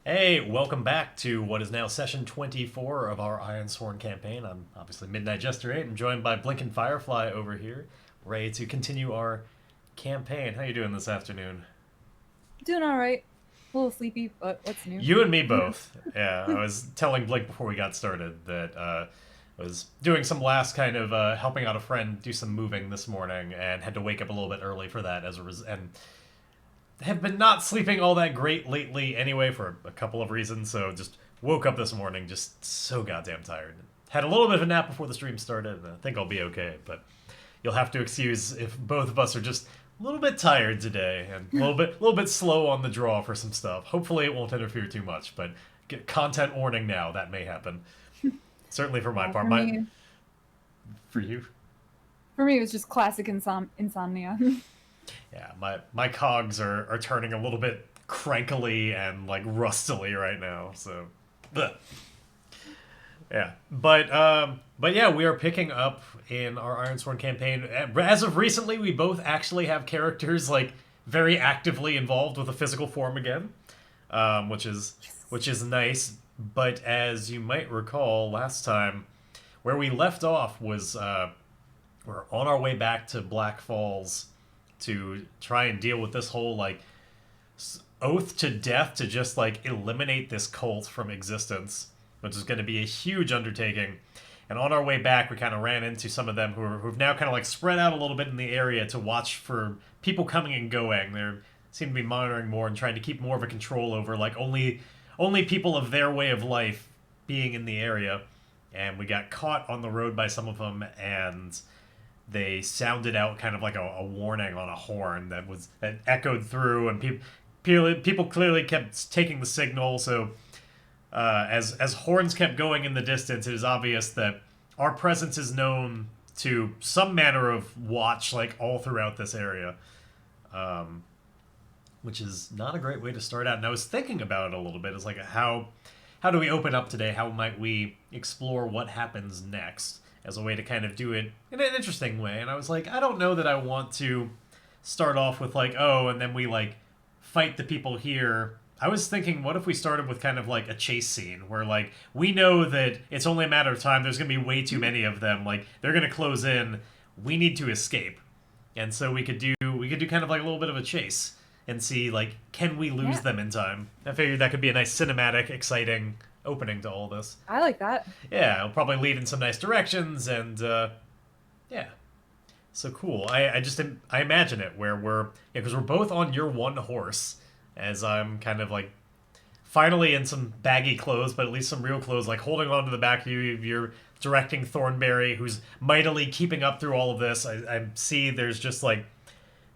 Hey, welcome back to what is now session 24 of our Ironsworn campaign. I'm obviously Midnight Jester 8. I'm joined by Blinking Firefly over here, ready to continue our campaign. How you doing this afternoon? Doing all right. A little sleepy, but what's new? You and me both. Yeah, I was telling Blink before we got started that I was doing some last kind of helping out a friend do some moving this morning and had to wake up a little bit early for that and have been not sleeping all that great lately anyway for a couple of reasons. So just woke up this morning just so goddamn tired. Had a little bit of a nap before the stream started, and I think I'll be okay. But you'll have to excuse if both of us are just a little bit tired today and a little bit slow on the draw for some stuff. Hopefully, it won't interfere too much. But get content warning now that may happen. Certainly for my Uh, part. for me, For you. for me, it was just classic insomnia. Yeah, my cogs are turning a little bit crankily and like rustily right now. So, bleh. Yeah, but yeah, we are picking up in our Ironsworn campaign. As of recently, we both actually have characters like very actively involved with a physical form again, which is which is nice. But as you might recall, last time where we left off was we're on our way back to Black Falls to try and deal with this whole like oath to death to just like eliminate this cult from existence, which is going to be a huge undertaking. And on our way back, we kind of ran into some of them who've now kind of like spread out a little bit in the area to watch for people coming and going. They seem to be monitoring more and trying to keep more of a control over like only people of their way of life being in the area. And we got caught on the road by some of them, and they sounded out kind of like a warning on a horn that echoed through, and people clearly kept taking the signal. So as horns kept going in the distance, it is obvious that our presence is known to some manner of watch, like all throughout this area, um, which is not a great way to start out. And I was thinking about it a little bit. It's like how do we open up today? How might we explore what happens next as a way to kind of do it in an interesting way? And I was like, I don't know that I want to start off with like, oh, and then we like fight the people here. I was thinking, what if we started with kind of like a chase scene where like we know that it's only a matter of time. There's gonna be way too many of them. Like they're gonna close in. We need to escape, and so we could do kind of like a little bit of a chase and see like can we lose Yeah, them in time. I figured that could be a nice cinematic, exciting opening to all this. I like that. Yeah, it'll probably lead in some nice directions, and yeah, so cool. I imagine it where we're yeah because we're both on your one horse, as I'm kind of like finally in some baggy clothes, but at least some real clothes, like holding on to the back of you. You're directing Thornberry, who's mightily keeping up through all of this. I see there's just like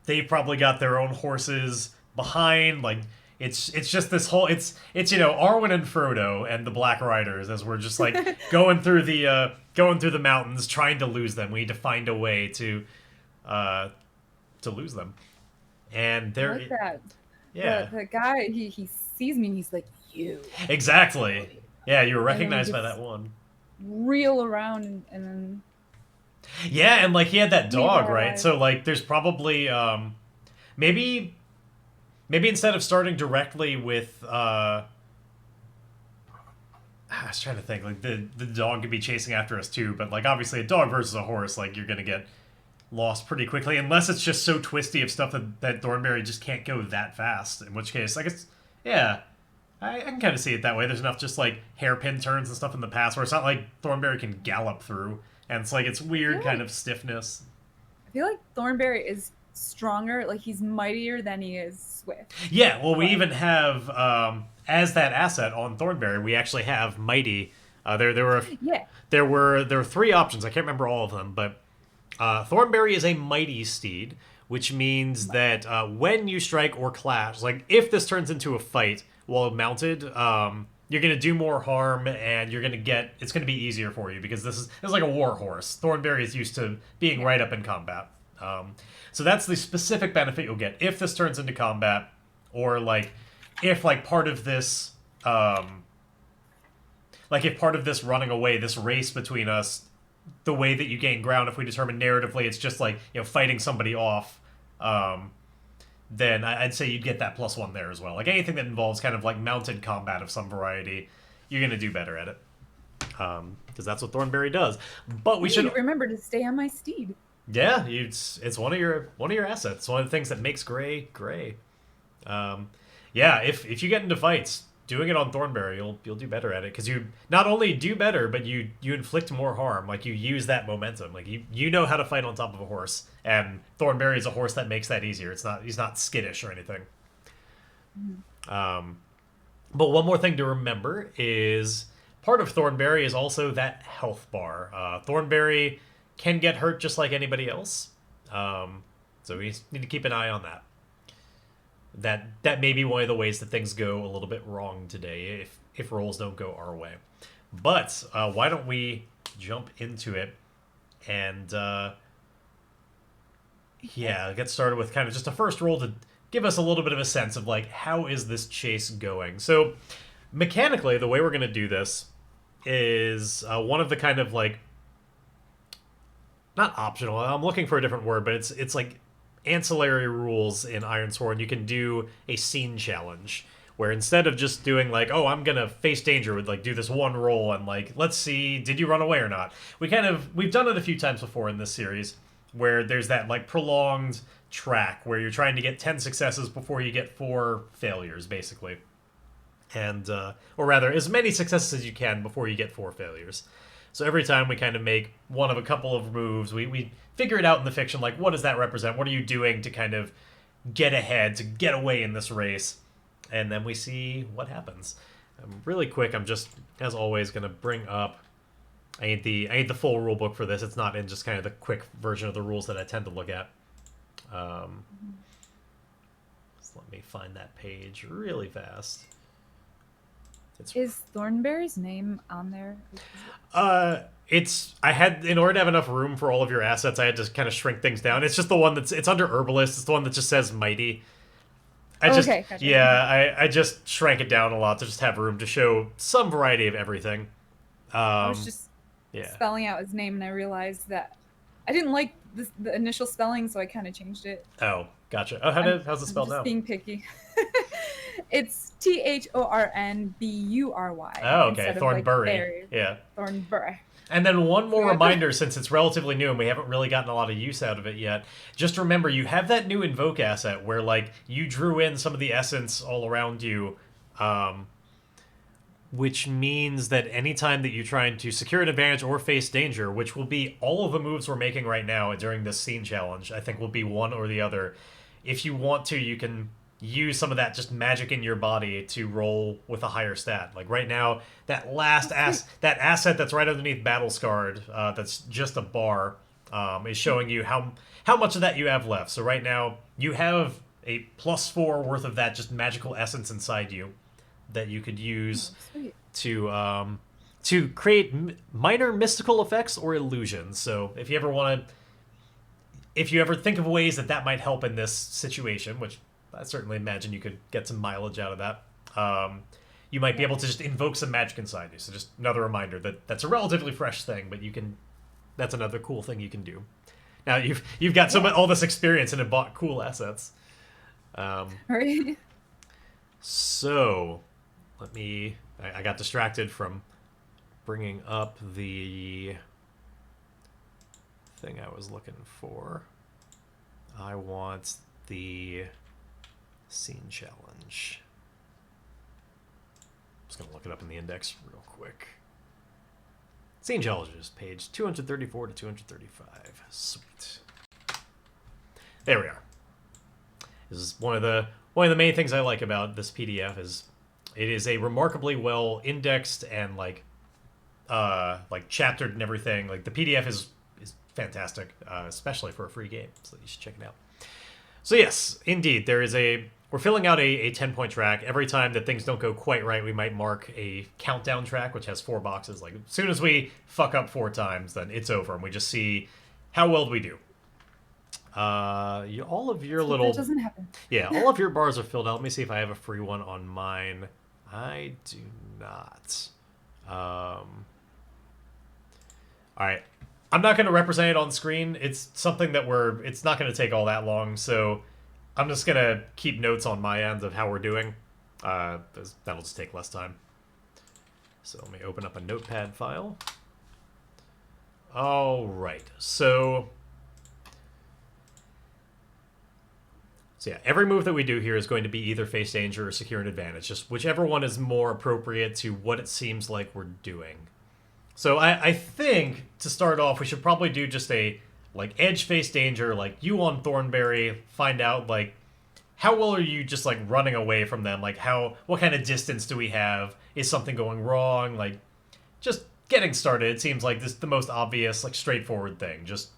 they've probably got their own horses behind. Like it's just this whole it's Arwen and Frodo and the Black Riders as we're just like going through the mountains trying to lose them. We need to find a way uh to lose them. And I there like that. The yeah, the guy he sees me and he's like you, exactly. Yeah, you were and then we recognized by just that one. reel around and then Yeah, and like he had that leave dog, our right? lives. So like there's probably maybe maybe instead of starting directly with I was trying to think like the dog could be chasing after us too, but like obviously a dog versus a horse, like you're gonna get lost pretty quickly unless it's just so twisty of stuff that Thornberry just can't go that fast. In which case, I guess yeah, I can kind of see it that way. There's enough just like hairpin turns and stuff in the past where it's not like Thornberry can gallop through, and it's like it's I weird feel kind like of stiffness. I feel like Thornberry is stronger, like he's mightier than he is swift. Yeah, well, we But even have as that asset on Thornberry, we actually have Mighty. There were yeah, there were three options. I can't remember all of them, but Thornberry is a mighty steed, which means that when you strike or clash, like if this turns into a fight while mounted, you're gonna do more harm, and it's gonna be easier for you because this is like a war horse. Thornberry is used to being yeah. right up in combat. Um, so that's the specific benefit you'll get if this turns into combat, or like if like part of this like if part of this running away, this race between us, the way that you gain ground, if we determine narratively it's just like fighting somebody off, um, then I'd say you'd get that +1 there as well. Like anything that involves kind of like mounted combat of some variety, you're gonna do better at it. Because that's what Thornberry does. But we I need should to remember to stay on my steed. yeah, it's one of your assets. One of the things that makes Gray Gray. Yeah, if you get into fights, doing it on Thornberry, you'll do better at it because you not only do better, but you inflict more harm. Like you use that momentum. Like you know how to fight on top of a horse, and Thornberry is a horse that makes that easier. He's not skittish or anything. But one more thing to remember is part of Thornberry is also that health bar. Thornberry can get hurt just like anybody else, so we need to keep an eye on that. That may be one of the ways that things go a little bit wrong today if rolls don't go our way. But why don't we jump into it and yeah, get started with kind of just a first roll to give us a little bit of a sense of like how is this chase going. So mechanically, the way we're going to do this is one of the kind of like not optional. I'm looking for a different word, but it's like ancillary rules in Ironsworn. You can do a scene challenge where instead of just doing like, oh, I'm gonna face danger with like do this one roll and like let's see, did you run away or not? We've done it a few times before in this series where there's that like prolonged track where you're trying to get 10 successes before you get 4 failures, basically. And or rather, as many successes as you can before you get 4 failures. So every time we kind of make one of a couple of moves, we figure it out in the fiction, like what does that represent? What are you doing to kind of get ahead, to get away in this race? And then we see what happens. Really quick, I'm just, as always, going to bring up, I need the full rule book for this. It's not in just kind of the quick version of the rules that I tend to look at. Just let me find that page really fast. Is Thornberry's name on there? I had, in order to have enough room for all of your assets, I had to kind of shrink things down. It's just the one it's under Herbalist. It's the one that just says Mighty. Okay, gotcha. Yeah, I just shrank it down a lot to just have room to show some variety of everything. I was just spelling out his name, and I realized that I didn't like the initial spelling, so I kind of changed it. Oh, gotcha. Oh, how's it spelled now? Being picky. It's Thornbury. Oh, okay. Thornbury. Yeah. Thornbury. And then one more reminder, since it's relatively new and we haven't really gotten a lot of use out of it yet, just remember you have that new Invoke asset where, like, you drew in some of the essence all around you, which means that anytime that you're trying to secure an advantage or face danger, which will be all of the moves we're making right now during this scene challenge, I think will be one or the other. If you want to, you can use some of that just magic in your body to roll with a higher stat. Like right now, that that asset that's right underneath Battle Scarred, that's just a bar, is showing you how much of that you have left. So right now, you have a +4 worth of that just magical essence inside you that you could use to create minor mystical effects or illusions. So if you ever think of ways that might help in this situation, which I certainly imagine you could get some mileage out of that. You might be able to just invoke some magic inside you. So just another reminder that's a relatively fresh thing, but that's another cool thing you can do. Now you've got all this experience and have bought cool assets. Right. So I got distracted from bringing up the thing I was looking for. I want the scene challenge. I'm just gonna look it up in the index real quick. Scene challenges, page 234 to 235. Sweet. There we are. This is one of the main things I like about this PDF is it is a remarkably well indexed and like chaptered and everything. Like the PDF is fantastic, especially for a free game. So you should check it out. So yes, indeed, we're filling out a 10-point track. Every time that things don't go quite right, we might mark a countdown track, which has 4 boxes. Like, as soon as we fuck up 4 times, then it's over, and we just see how well do we do. All of your little... That doesn't happen. Yeah, all of your bars are filled out. Let me see if I have a free one on mine. I do not. All right. I'm not going to represent it on screen. It's something that it's not going to take all that long, so... I'm just gonna keep notes on my end of how we're doing. That'll just take less time. So let me open up a notepad file. All right. So yeah, every move that we do here is going to be either face danger or secure an advantage. Just whichever one is more appropriate to what it seems like we're doing. So I think, to start off, we should probably do just a, like, edge face danger, like, you on Thornberry, find out, like, how well are you just, like, running away from them? Like, what kind of distance do we have? Is something going wrong? Like, just getting started, it seems like this is the most obvious, like, straightforward thing. Just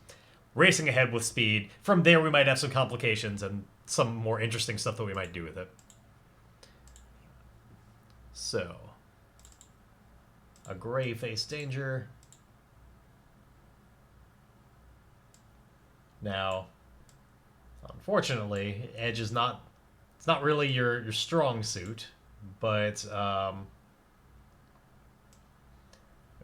racing ahead with speed. From there, we might have some complications and some more interesting stuff that we might do with it. So, a gray face danger. Now, unfortunately, edge is not, it's not really your strong suit, but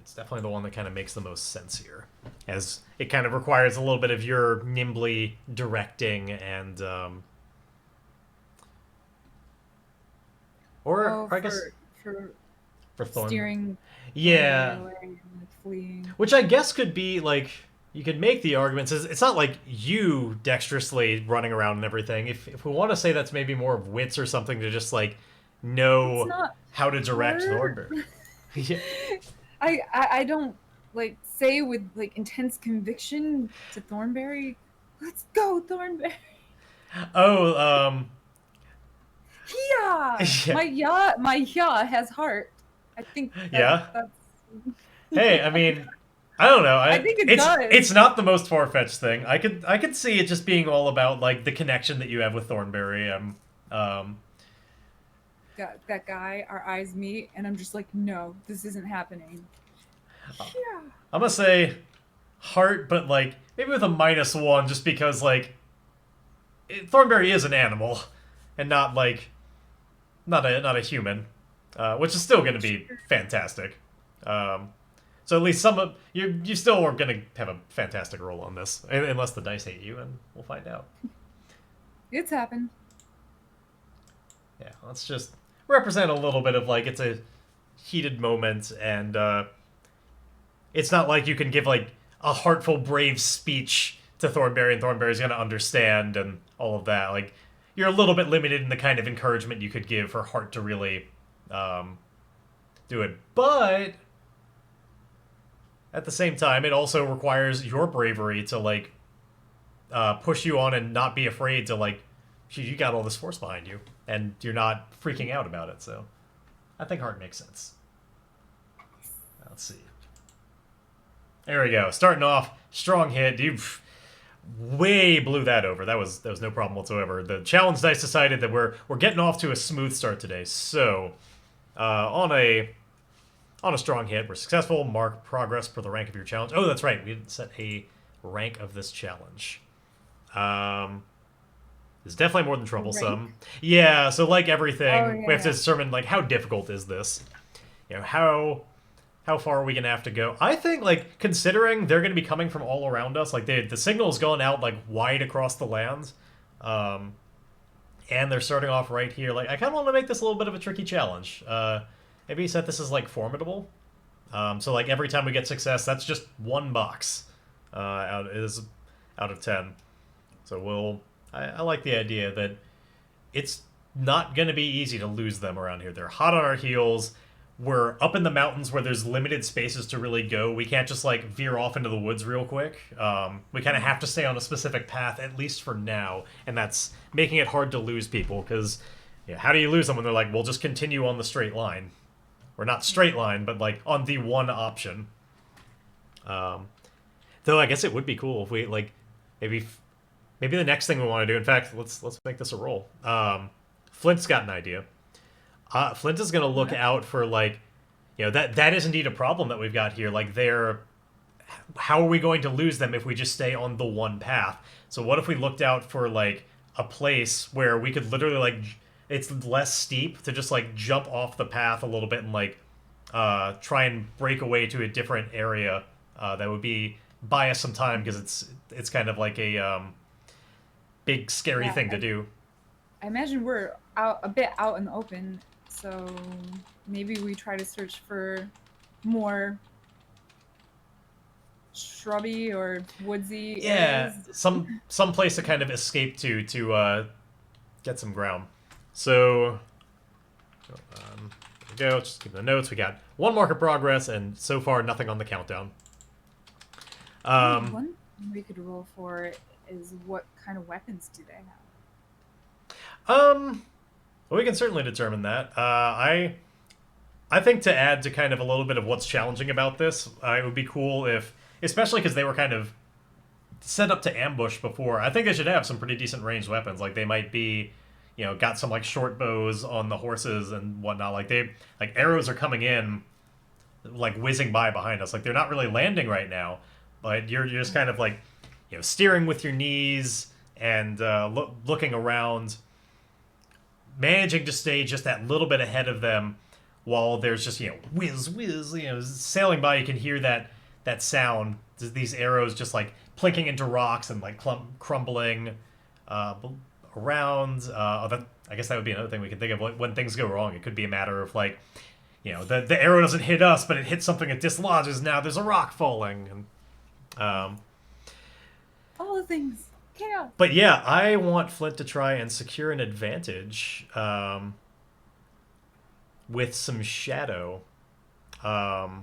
it's definitely the one that kind of makes the most sense here, as it kind of requires a little bit of your nimbly directing and I guess for Thorn, steering, yeah, and fleeing. which I guess could be like, you could make the arguments. It's not like you dexterously running around and everything. If we want to say that's maybe more of wits or something to just like know how to direct Thornberry. Yeah. I don't like say with like intense conviction to Thornberry, let's go Thornberry. Oh, yeah. My yeah has heart. I think that's Hey, I mean, I don't know. I think it does. It's not the most far-fetched thing. I could see it just being all about like the connection that you have with Thornberry. That guy, our eyes meet, and I'm just like, no, this isn't happening. Yeah. I'm gonna say heart, but like maybe with a -1, just because like Thornberry is an animal, and not like not a human, which is still gonna be fantastic. So at least some of you still are gonna have a fantastic roll on this, unless the dice hate you, and we'll find out. It's happened. Yeah, let's just represent a little bit of like it's a heated moment, and it's not like you can give like a heartful, brave speech to Thornberry, and Thornberry's gonna understand and all of that. Like you're a little bit limited in the kind of encouragement you could give for Hart to really do it, but at the same time, it also requires your bravery to like push you on and not be afraid to like, you got all this force behind you, and you're not freaking out about it. So, I think Hart makes sense. Let's see. There we go. Starting off, strong hit. You way blew that over. That was no problem whatsoever. The challenge dice decided that we're getting off to a smooth start today. So, on a strong hit, we're successful. Mark progress for the rank of your challenge. Oh, that's right. We didn't set a rank of this challenge. It's definitely more than troublesome. Rank? Yeah, so like everything, we have to determine like how difficult is this? You know, how far are we gonna have to go? I think like considering they're gonna be coming from all around us, like the signal's going out like wide across the lands. And they're starting off right here. Like I kinda wanna make this a little bit of a tricky challenge. Maybe set this as like formidable. So like every time we get success, that's just 1 box out of 10. So I like the idea that it's not going to be easy to lose them around here. They're hot on our heels. We're up in the mountains where there's limited spaces to really go. We can't just like veer off into the woods real quick. We kind of have to stay on a specific path, at least for now, and that's making it hard to lose people because how do you lose them when they're like, we'll just continue on the straight line? Or not straight line, but like on the one option. Though I guess it would be cool if we like maybe the next thing we want to do. In fact, let's make this a roll. Flint's got an idea. Flint is going to look out for like, that is indeed a problem that we've got here. Like how are we going to lose them if we just stay on the one path? So what if we looked out for like a place where we could literally like, it's less steep to just like jump off the path a little bit and like try and break away to a different area that would buy us some time because it's kind of like a big scary thing to do. I imagine we're out a bit out in the open, so maybe we try to search for more shrubby or woodsy Yeah, areas. some place to kind of escape to get some ground. So there we go. Just keep the notes. We got 1 mark of progress, and so far nothing on the countdown. One thing we could roll for is what kind of weapons do they have? Well, we can certainly determine that. I think to add to kind of a little bit of what's challenging about this, it would be cool if, especially because they were kind of set up to ambush before. I think they should have some pretty decent ranged weapons. Like they might be, got some like short bows on the horses and whatnot. Like arrows are coming in, like whizzing by behind us. Like they're not really landing right now, but you're just kind of like, steering with your knees and looking around, managing to stay just that little bit ahead of them while there's just whiz whiz sailing by. You can hear that sound, these arrows just like plinking into rocks and like crumbling around. I guess that would be another thing we can think of when things go wrong. It could be a matter of like, the arrow doesn't hit us, but it hits something that dislodges. Now there's a rock falling. And all the things. Chaos. But yeah, I want Flint to try and secure an advantage with some shadow. Or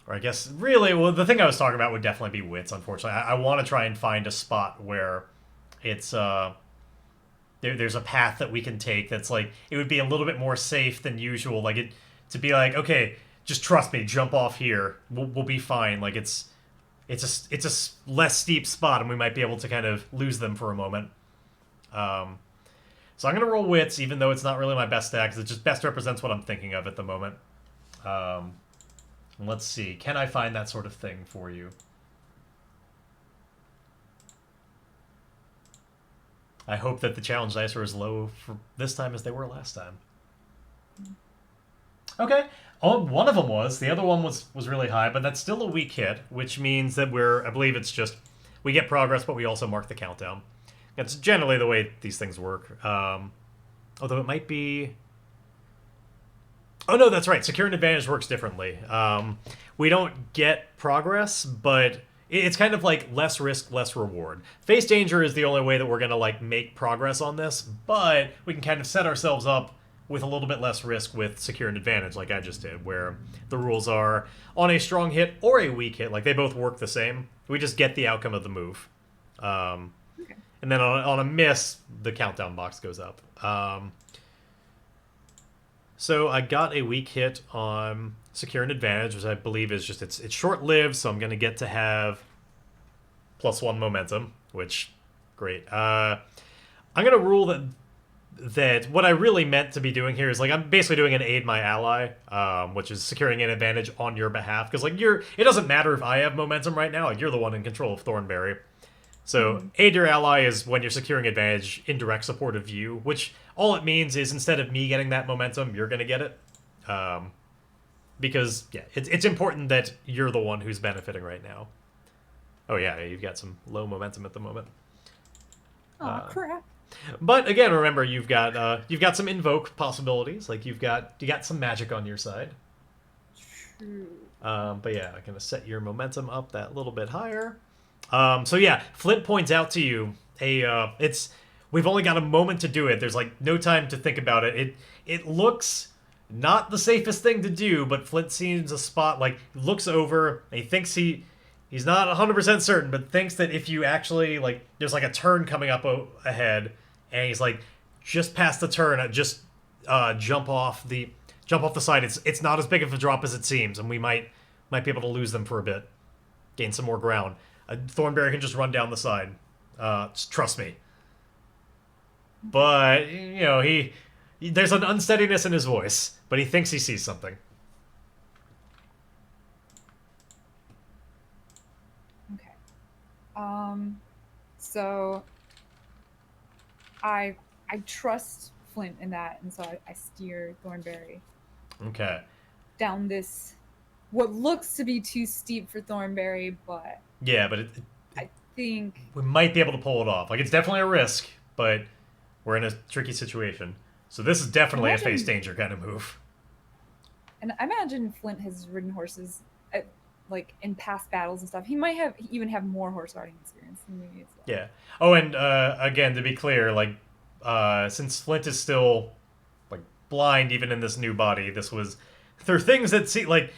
I guess, really, well, the thing I was talking about would definitely be wits, unfortunately. I want to try and find a spot where it's, there's a path that we can take that's like, it would be a little bit more safe than usual. Like, to be like, okay, just trust me, jump off here. We'll be fine. Like, it's a less steep spot, and we might be able to kind of lose them for a moment. So I'm going to roll wits, even though it's not really my best stat, because it just best represents what I'm thinking of at the moment. Let's see. Can I find that sort of thing for you? I hope that the challenge dice are as low for this time as they were last time. Okay. Oh, one of them was. The other one was really high, but that's still a weak hit, which means that I believe it's just, we get progress, but we also mark the countdown. That's generally the way these things work. Although it might be... Oh, no, that's right. Secure an advantage works differently. We don't get progress, but it's kind of like less risk, less reward. Face danger is the only way that we're going to like make progress on this, but we can kind of set ourselves up with a little bit less risk with secure an advantage, like I just did, where the rules are on a strong hit or a weak hit. Like, they both work the same. We just get the outcome of the move. Okay. And then on a miss, the countdown box goes up. So I got a weak hit on secure an advantage, which I believe is just, it's short-lived, so I'm going to get to have +1 momentum, which, great. I'm going to rule that what I really meant to be doing here is, like, I'm basically doing an aid my ally, which is securing an advantage on your behalf, because, like, it doesn't matter if I have momentum right now, like, you're the one in control of Thornberry. So, aid your ally is when you're securing advantage in direct support of you, which all it means is instead of me getting that momentum, you're going to get it. Because, yeah, it's important that you're the one who's benefiting right now. Oh, yeah, you've got some low momentum at the moment. Oh, crap. But again, remember, you've got some invoke possibilities. Like, you got some magic on your side. True. But yeah, I'm gonna set your momentum up that little bit higher. So yeah, Flint points out to you we've only got a moment to do it. There's like no time to think about it. It looks not the safest thing to do, but Flint sees a spot, like, looks over, and he thinks he's not 100% certain, but thinks that if you actually, like, there's like a turn coming up ahead, and he's like, just past the turn, just jump off the side. It's not as big of a drop as it seems, and we might be able to lose them for a bit, gain some more ground. Thornberry can just run down the side. Just trust me. But there's an unsteadiness in his voice, but he thinks he sees something. Okay. So I trust Flint in that, and so I steer Thornberry. Okay. Down this, what looks to be too steep for Thornberry, but yeah, but I think we might be able to pull it off. Like, it's definitely a risk, but We're in a tricky situation. So this is definitely a face Imagine, danger kind of move. and I imagine Flint has ridden horses, like in past battles and stuff. He might have even have more horse riding experience than me as well. Yeah. Oh, and again, to be clear, like since Flint is still like blind even in this new body, this was there are things that see like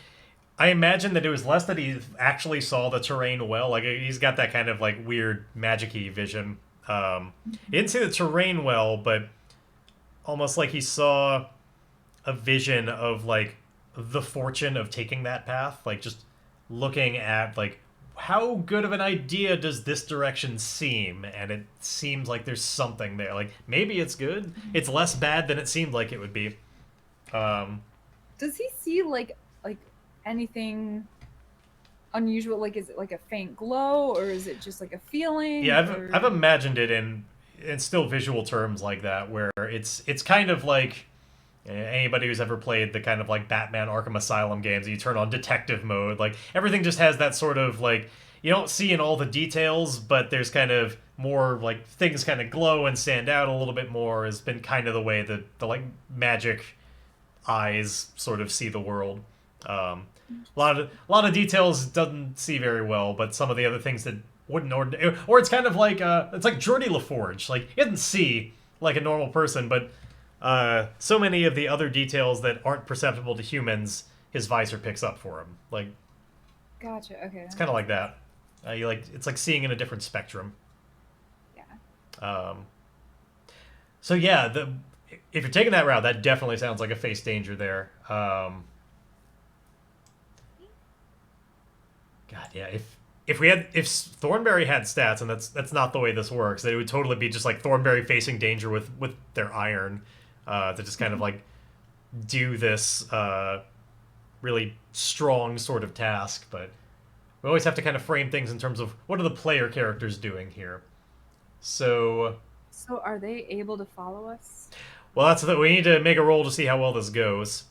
I imagine that it was less that he actually saw the terrain well. Like he's got that kind of like weird magic-y vision. He didn't see the terrain well, but almost like he saw a vision of like the fortune of taking that path, like just looking at like how good of an idea does this direction seem, and it seems like there's something there. Like maybe it's good. It's less bad than it seemed like it would be. Um, Does he see like anything unusual? Like, is it like a faint glow, or is it just like a feeling? yeah, Or I've imagined it in still visual terms like that, where it's kind of like anybody who's ever played the kind of like Batman Arkham Asylum games, you turn on detective mode, like everything just has that sort of like you don't see in all the details, but there's kind of more like things kind of glow and stand out a little bit more. Has been kind of the way that the like magic eyes sort of see the world. A lot of details doesn't see very well, but some of the other things that wouldn't or it's kind of like it's like Geordie LaForge. Like he doesn't see like a normal person, but so many of the other details that aren't perceptible to humans, his visor picks up for him. Like gotcha. Okay, it's kind of like that. You like it's like seeing in a different spectrum. yeah. Um, so yeah, if you're taking that route, that definitely sounds like a face danger there. God, yeah. If Thornberry had stats, and that's not the way this works, it would totally be just like Thornberry facing danger with their iron, to just kind of like do this really strong sort of task. But we always have to kind of frame things in terms of what are the player characters doing here. So, So are they able to follow us? well, that's we need to make a roll to see how well this goes,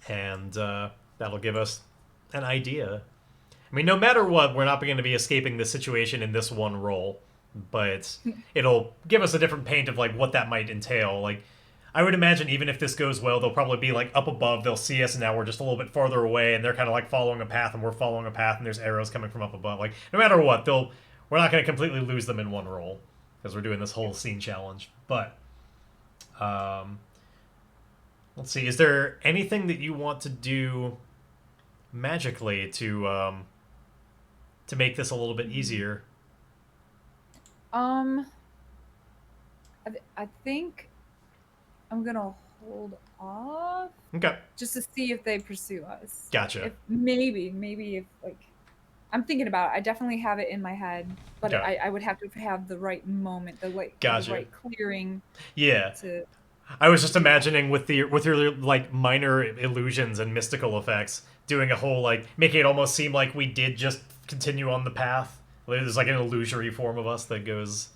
and that'll give us an idea. I mean, no matter what, we're not going to be escaping this situation in this one roll, but it'll give us a different paint of like what that might entail. Like, I would imagine even if this goes well, they'll probably be like up above. They'll see us, and now we're just a little bit farther away, and they're kind of like following a path, and we're following a path, and there's arrows coming from up above. Like, no matter what, we're not going to completely lose them in one roll because we're doing this whole scene challenge. But um, let's see. Is there anything that you want to do magically to make this a little bit easier? Um, I think I'm gonna hold off Okay. just to see if they pursue us. Gotcha. If maybe if like I'm thinking about it. I definitely have it in my head, but Okay. I would have to have the right moment, the Gotcha. right clearing Yeah. to I was just do that. imagining with your like minor illusions and mystical effects, doing a whole like making it almost seem like we did just continue on the path. There's like an illusory form of us that goes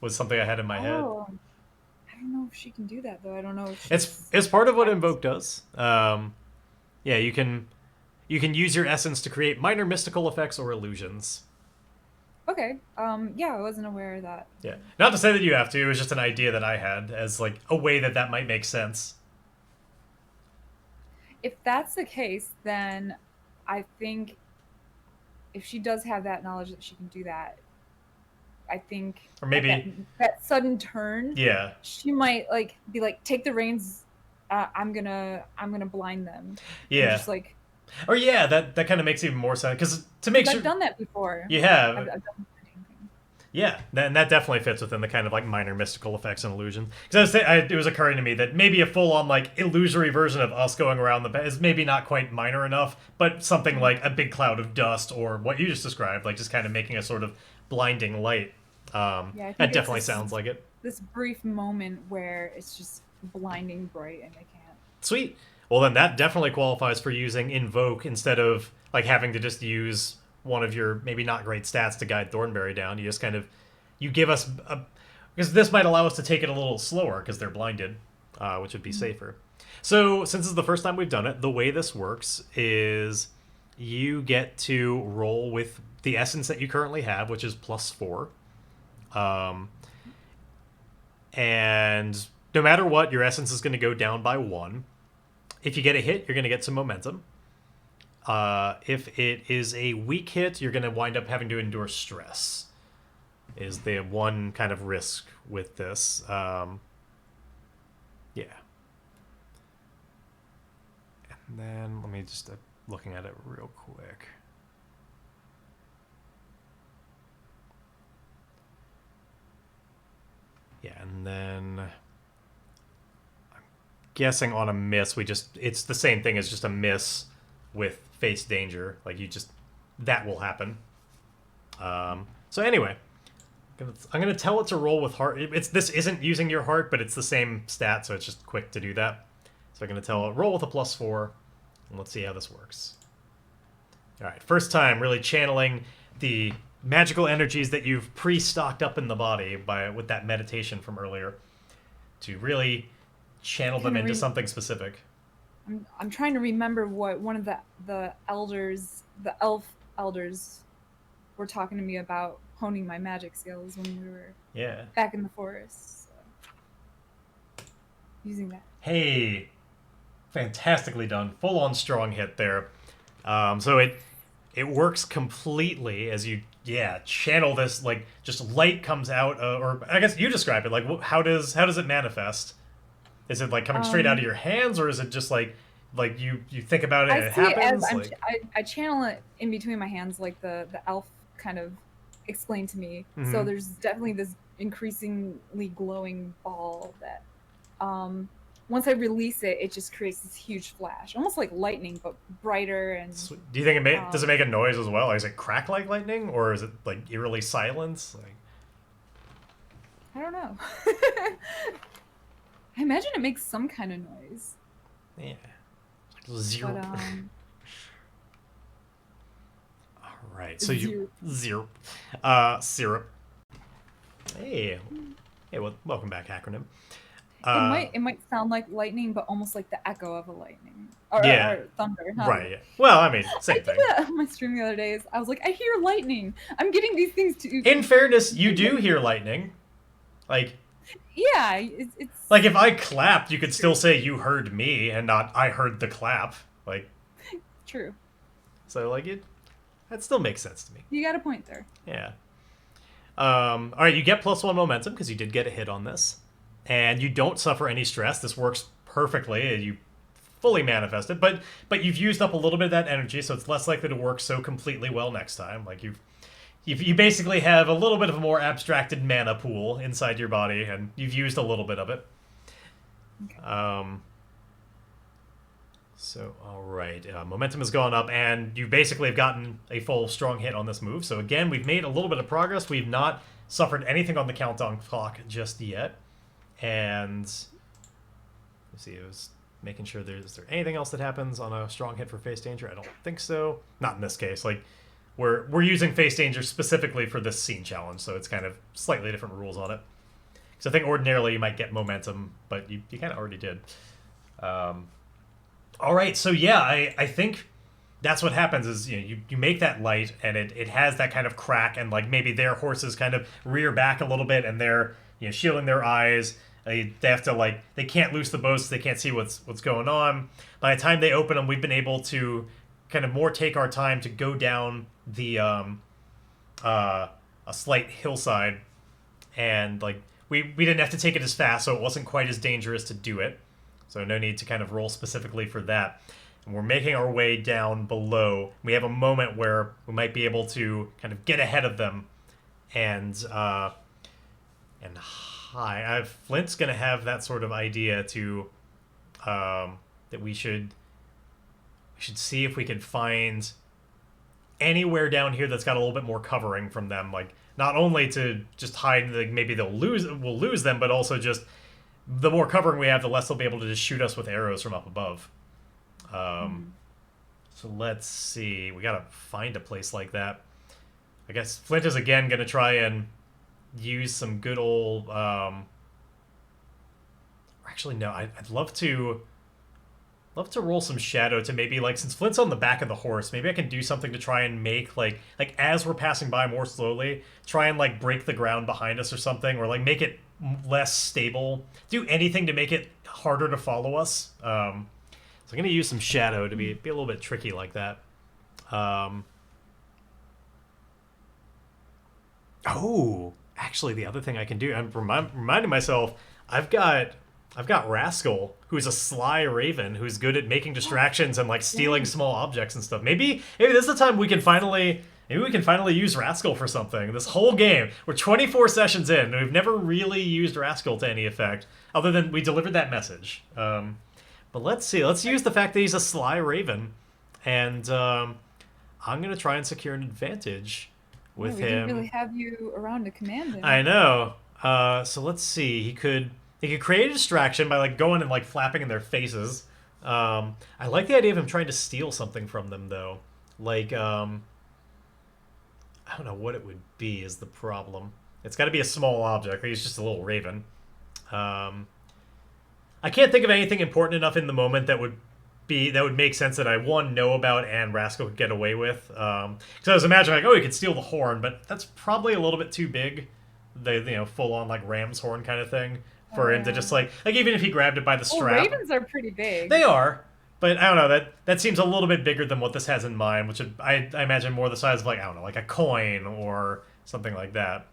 was something I had in my head. Oh, I don't know if she can do that though. I don't know if It's she's it's part of what practiced. Invoke does. Yeah, you can use your essence to create minor mystical effects or illusions. Okay. Yeah, I wasn't aware of that. Yeah, not to say that you have to. It was just an idea that I had as like a way that might make sense. If that's the case, then I think if she does have that knowledge that she can do that, I think Or at that maybe, that sudden turn, yeah, she might like be like, take the reins. I'm gonna blind them, and yeah, just like or yeah, that kind of makes even more sense because to make because sure I've done that before. you I've have. done the blinding thing. Yeah, and that definitely fits within the kind of like minor mystical effects and illusions. Because it was occurring to me that maybe a full-on like illusory version of us going around is maybe not quite minor enough, but something like a big cloud of dust or what you just described, like just kind of making a sort of blinding light. Yeah, I That think it's definitely sounds like it. this brief moment where it's just blinding bright and I can't. Sweet. Well, then that definitely qualifies for using Invoke instead of like having to just use one of your maybe not great stats to guide Thornberry down. You just kind of you give us a because this might allow us to take it a little slower because they're blinded, which would be safer. So since it's the first time we've done it, the way this works is you get to roll with the essence that you currently have, which is +4. Um, and no matter what, your essence is going to go down by 1. If you get a hit, you're going to get some momentum. If it is a weak hit, you're going to wind up having to endure stress. Is the one kind of risk with this. Yeah. And then let me just looking at it real quick. Yeah, and then I'm guessing on a miss, it's the same thing as just a miss with face danger. Like that will happen. So anyway, I'm gonna tell it to roll with heart. This isn't using your heart, but it's the same stat, so it's just quick to do that. So I'm gonna tell it roll with a +4, and let's see how this works. All right, first time really channeling the magical energies that you've pre-stocked up in the body with that meditation from earlier to really channel them into something specific. I'm trying to remember what one of the elders, the elf elders, were talking to me about honing my magic skills when we were back in the forest. So, using that. Hey, fantastically done. Full-on strong hit there. So it works completely as you channel this, like just light comes out, or I guess you describe it. Like how does it manifest? Is it like coming straight out of your hands, or is it just like you think about it and it happens? I channel it in between my hands, like the elf kind of explained to me. Mm-hmm. So there's definitely this increasingly glowing ball that once I release it, it just creates this huge flash, almost like lightning, but brighter. And do you think does it make a noise as well? Like, is it crack like lightning, or is it like eerily silent? Like, I don't know. I imagine it makes some kind of noise. Yeah. Zero. But, all right. So zero. Syrup. Hey, well, welcome back, acronym. It might sound like lightning, but almost like the echo of a lightning or thunder. Right. Yeah. Well, I mean, same thing. I did that on my stream the other day. I was like, I hear lightning. I'm getting these things too. In fairness, you do hear lightning. Like. Yeah, it's like if I clapped, you could still say you heard me and not I heard the clap. Like. True. So like that still makes sense to me. You got a point there. Yeah. All right, you get +1 momentum because you did get a hit on this. And you don't suffer any stress. This works perfectly. You fully manifested, but you've used up a little bit of that energy, so it's less likely to work so completely well next time. Like you basically have a little bit of a more abstracted mana pool inside your body, and you've used a little bit of it. Okay. So all right, momentum has gone up, and you basically have gotten a full strong hit on this move. So again, we've made a little bit of progress. We've not suffered anything on the countdown clock just yet. And let's see, it was making sure is there anything else that happens on a strong hit for face danger? I don't think so. Not in this case. Like we're using face danger specifically for this scene challenge, so it's kind of slightly different rules on it. Because I think ordinarily you might get momentum, but you kind of already did. All right, so yeah, I think that's what happens is you make that light and it has that kind of crack, and like maybe their horses kind of rear back a little bit and they're shielding their eyes. They have to they can't loose the bows, so they can't see what's going on. By the time they open them, we've been able to kind of more take our time to go down the a slight hillside, and we didn't have to take it as fast, so it wasn't quite as dangerous to do it. So no need to kind of roll specifically for that. And we're making our way down below. We have a moment where we might be able to kind of get ahead of them, and Flint's gonna have that sort of idea to that we should see if we can find anywhere down here that's got a little bit more covering from them. Like not only to just hide, maybe we'll lose them, but also just the more covering we have, the less they'll be able to just shoot us with arrows from up above. So let's see. We gotta find a place like that. I guess Flint is again gonna try and use some good old actually no, I'd love to roll some shadow to maybe since Flint's on the back of the horse, maybe I can do something to try and make like as we're passing by more slowly, try and break the ground behind us or something, or make it less stable. Do anything to make it harder to follow us. So I'm going to use some shadow to be a little bit tricky like that. Oh, actually, the other thing I can do, I'm reminding myself, I've got Rascal, who's a sly raven, who's good at making distractions and like stealing small objects and stuff. Maybe this is the time we can finally use Rascal for something. This whole game, we're 24 sessions in, and we've never really used Rascal to any effect, other than we delivered that message. But let's see. Let's use the fact that he's a sly raven, and I'm gonna try and secure an advantage with him. Didn't really have you around to command him. I know. So let's see. He could create a distraction by like going and like flapping in their faces. I like the idea of him trying to steal something from them though. Like I don't know what it would be is the problem. It's got to be a small object. He's just a little raven. I can't think of anything important enough in the moment that would make sense that I know about and Rascal could get away with. So I was imagining like, oh, he could steal the horn, but that's probably a little bit too big. The full on like ram's horn kind of thing for him to just like even if he grabbed it by the strap. Ravens are pretty big. They are, but I don't know, that seems a little bit bigger than what this has in mind, which I imagine more the size of like I don't know, like a coin or something like that.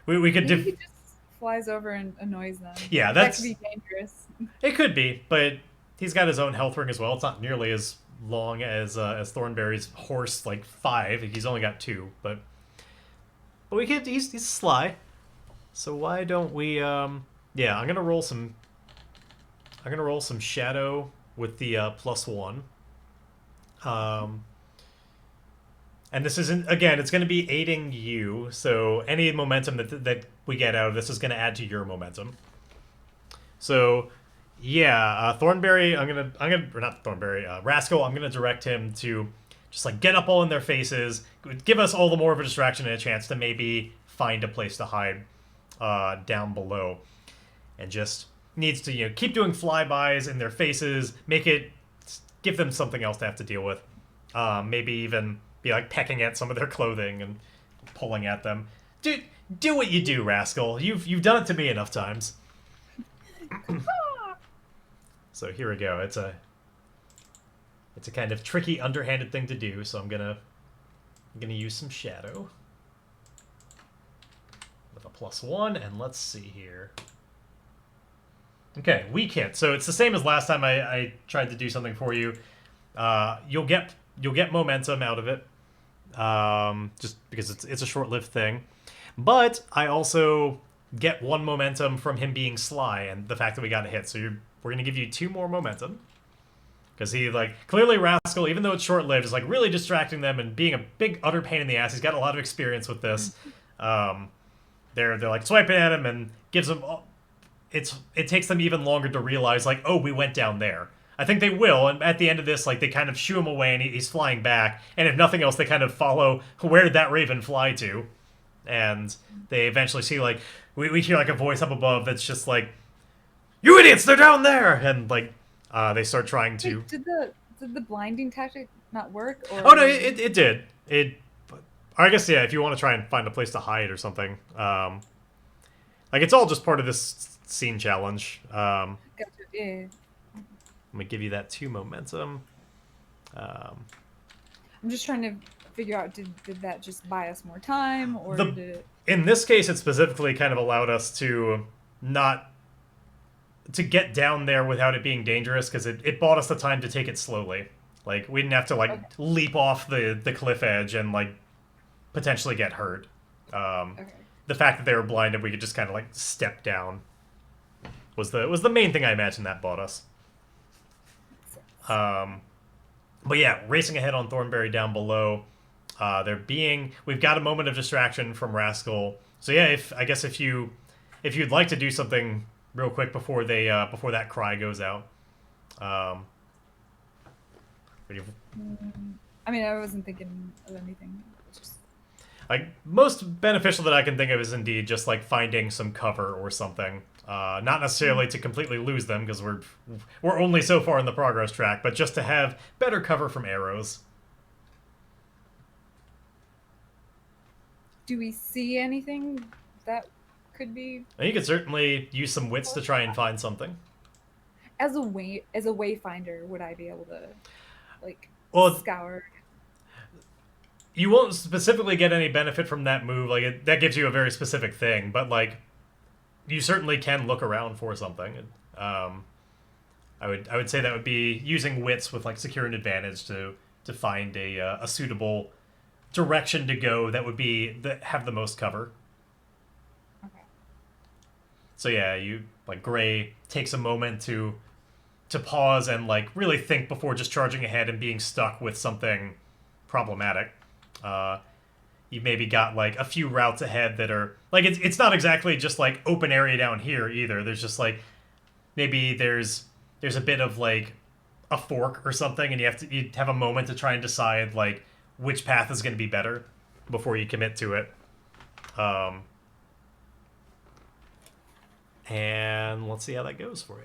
We could. Maybe he just flies over and annoys them. Yeah, that could be dangerous. It could be, but he's got his own health ring as well. It's not nearly as long as Thornberry's horse, like 5. He's only got 2, but we could. He's sly. So why don't we? Yeah, I'm gonna roll some shadow with the +1. And this isn't, again, it's going to be aiding you, so any momentum that we get out of this is going to add to your momentum. So, yeah, Thornberry, Rascal, I'm going to direct him to just, like, get up all in their faces, give us all the more of a distraction and a chance to maybe find a place to hide down below. And just needs to, keep doing flybys in their faces, give them something else to have to deal with. Maybe even be like pecking at some of their clothing and pulling at them. Do what you do, Rascal. You've done it to me enough times. So here we go. It's a kind of tricky, underhanded thing to do. So I'm gonna use some shadow with a +1, and let's see here. Okay, weak hit. So it's the same as last time I tried to do something for you. You'll get momentum out of it, just because it's a short-lived thing. But I also get 1 momentum from him being sly and the fact that we got a hit. So we're gonna give you 2 more momentum, because he clearly Rascal, even though it's short-lived, is really distracting them and being a big utter pain in the ass. He's got a lot of experience with this. They're like swiping at him and gives them. It takes them even longer to realize oh, we went down there. I think they will, and at the end of this, they kind of shoo him away, and he's flying back. And if nothing else, they kind of follow where did that raven fly to, and they eventually see we hear a voice up above that's just "You idiots, they're down there!" And they start trying to. Wait, did the blinding tactic not work? Or... Oh no, it did. I guess yeah. If you want to try and find a place to hide or something, it's all just part of this scene challenge. Gotcha. Yeah. I'm gonna give you that 2 momentum. I'm just trying to figure out, did that just buy us more time, or did it... In this case, it specifically kind of allowed us to get down there without it being dangerous, because it bought us the time to take it slowly. We didn't have to leap off the cliff edge and potentially get hurt. The fact that they were blinded, we could just kind of step down. Was the main thing I imagine that bought us. But yeah, racing ahead on Thornberry down below. We've got a moment of distraction from Rascal. So yeah, if you'd like to do something real quick before that cry goes out. I mean, I wasn't thinking of anything. Just... most beneficial that I can think of is indeed just finding some cover or something. Not necessarily to completely lose them, because we're only so far in the progress track, but just to have better cover from arrows. Do we see anything that could be. And you could certainly use some wits to try and find something. As a wayfinder, would I be able to like well, scour? You won't specifically get any benefit from that move. Like that gives you a very specific thing, but like you certainly can look around for something. I would say that would be using wits with like secure and advantage to find a suitable direction to go that would have the most cover. Okay. So yeah, you like Gray takes a moment to pause and like really think before just charging ahead and being stuck with something problematic. You've maybe got like a few routes ahead that are like it's not exactly just like open area down here either. There's just like maybe there's a bit of like a fork or something, and you have a moment to try and decide like which path is going to be better before you commit to it. And let's see how that goes for you.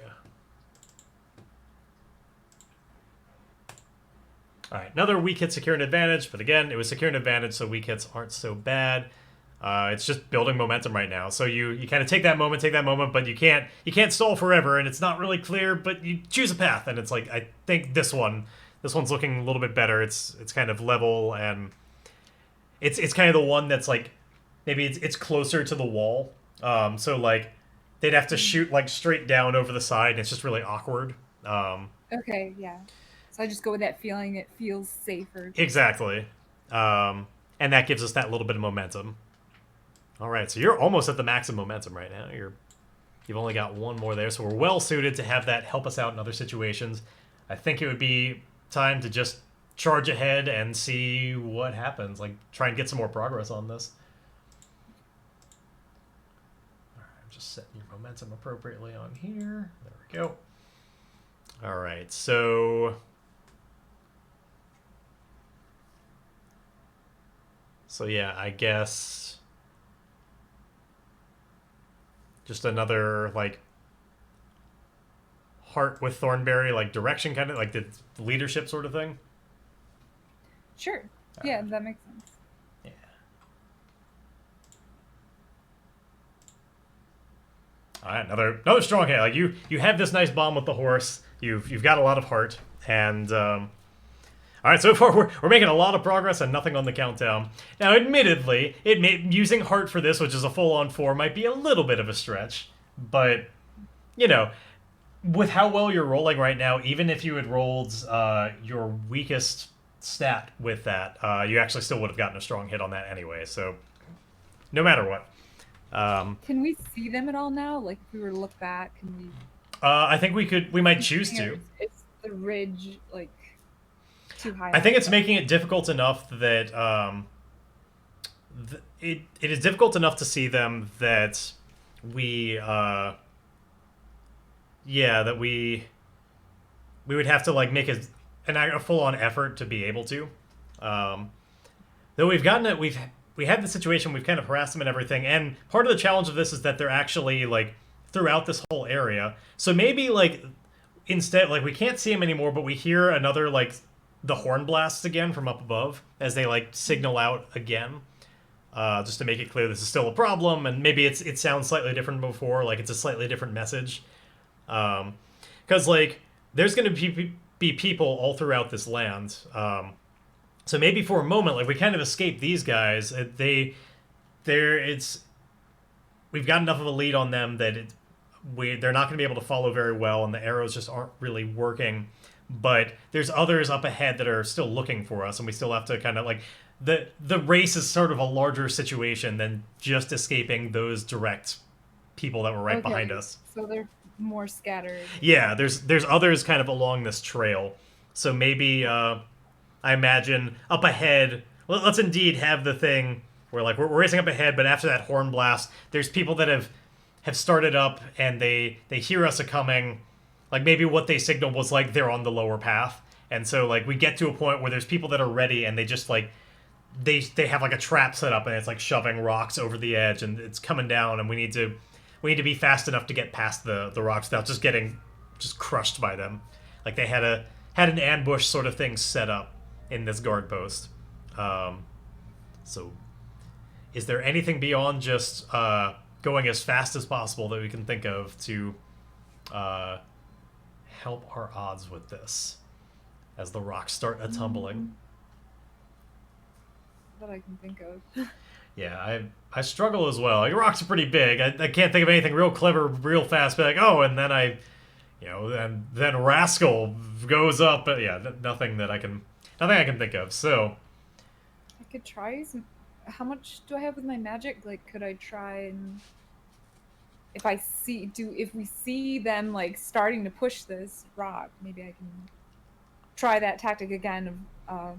All right, another weak hit, secure and advantage, but again, it was secure and advantage, so weak hits aren't so bad. It's just building momentum right now. So you kind of take that moment, but you can't stall forever, and it's not really clear, but you choose a path, and it's like, I think this one's looking a little bit better. It's kind of level, and it's kind of the one that's like, maybe it's closer to the wall. So like, they'd have to shoot like straight down over the side, and it's just really awkward. Okay, yeah. So I just go with that feeling. It feels safer. Exactly. And that gives us that little bit of momentum. All right, so you're almost at the max of momentum right now. You've only got one more there, so we're well suited to have that help us out in other situations. I think it would be time to just charge ahead and see what happens. Like, try and get some more progress on this. All right, I'm just setting your momentum appropriately on here. There we go. All right, so yeah, I guess just another like heart with Thornberry, like direction kind of like the leadership sort of thing. Sure. Yeah, that makes sense. Yeah. All right, another strong hit. Like you have this nice bomb with the horse. You've got a lot of heart, and all right, so far we're making a lot of progress and nothing on the countdown. Now, admittedly, using heart for this, which is a full-on 4, might be a little bit of a stretch, but you know, with how well you're rolling right now, even if you had rolled your weakest stat with that, you actually still would have gotten a strong hit on that anyway. So, no matter what. Can we see them at all now? Like, if we were to look back, can we? I think we could. We might choose to. It's the ridge, like. Too high. I think it's making it difficult enough that it is difficult enough to see them that we would have to like make a full-on effort to be able to. Though we've gotten it, we had the situation, we've kind of harassed them and everything, and part of the challenge of this is that they're actually like throughout this whole area. So maybe like instead, like we can't see them anymore, but we hear another like the horn blasts again from up above as they like signal out again, just to make it clear this is still a problem, and maybe it sounds slightly different than before, like it's a slightly different message, because like there's going to be people all throughout this land, so maybe for a moment like we kind of escape these guys. We've got enough of a lead on them that they're not going to be able to follow very well, and the arrows just aren't really working. But there's others up ahead that are still looking for us, and we still have to kind of like the race is sort of a larger situation than just escaping those direct people that were right behind us. So they're more scattered. Yeah, there's others kind of along this trail. So maybe I imagine up ahead. Let's indeed have the thing where like we're racing up ahead, but after that horn blast, there's people that have started up and they hear us coming. Like, maybe what they signaled was, like, they're on the lower path. And so, like, we get to a point where there's people that are ready, and they just, like, they have, like, a trap set up, and it's, like, shoving rocks over the edge, and it's coming down, and we need to be fast enough to get past the rocks without just getting crushed by them. Like, they had an ambush sort of thing set up in this guard post. So, is there anything beyond just going as fast as possible that we can think of to help our odds with this as the rocks start a-tumbling? That I can think of. Yeah, I struggle as well. Like, rocks are pretty big. I can't think of anything real clever, real fast. But like, oh, and then and then Rascal goes up. But yeah, nothing I can think of. So I could try some. How much do I have with my magic? Like, could I try and if we see them like starting to push this rock, maybe I can try that tactic again of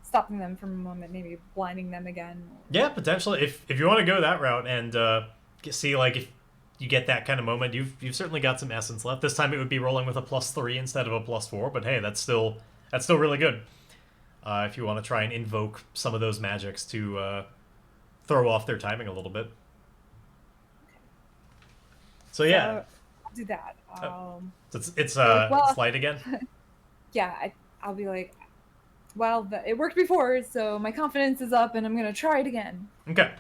stopping them for a moment, maybe blinding them again. Yeah, potentially. If you want to go that route and see like if you get that kind of moment, you've certainly got some essence left. This time it would be rolling with a +3 instead of a +4, but hey, that's still really good. If you want to try and invoke some of those magics to throw off their timing a little bit. Okay. So yeah, I'll do that. It's light again. Yeah, I'll be like, well, it worked before, so my confidence is up, and I'm gonna try it again. Okay.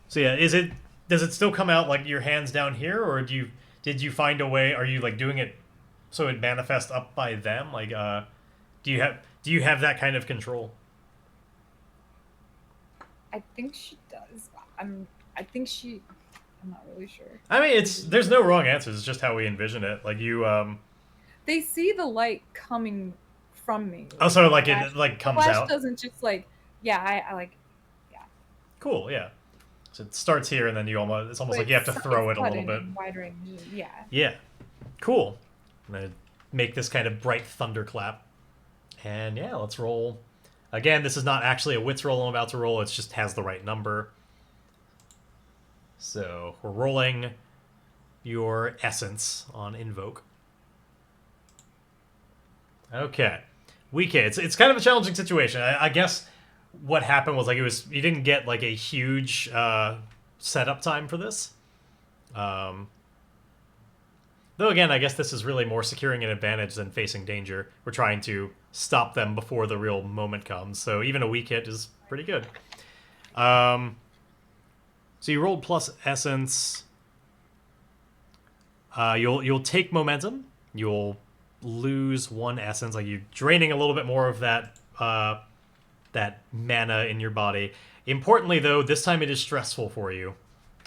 So yeah, does it still come out like your hands down here, or did you find a way? Are you like doing it so it manifests up by them? Like, do you have that kind of control? I think she does. I'm not really sure. I mean, there's no wrong answers. It's just how we envision it. Like you, They see the light coming from me. Oh, so like it like comes Flash out. Doesn't just like, yeah, I like, yeah. Cool, yeah. So it starts here, and then it's almost like you have to throw it a little bit. Wide range, yeah. Yeah, cool. I'm gonna make this kind of bright thunderclap, and yeah, let's roll. Again, this is not actually a wits roll I'm about to roll. It just has the right number. So we're rolling your essence on invoke. Okay. Weak hit. It's kind of a challenging situation. I guess what happened was like you didn't get like a huge setup time for this. Though again, I guess this is really more securing an advantage than facing danger. We're trying to stop them before the real moment comes. So even a weak hit is pretty good. So you rolled plus essence. You'll take momentum. You'll lose 1 essence, like you're draining a little bit more of that that mana in your body. Importantly, though, this time it is stressful for you.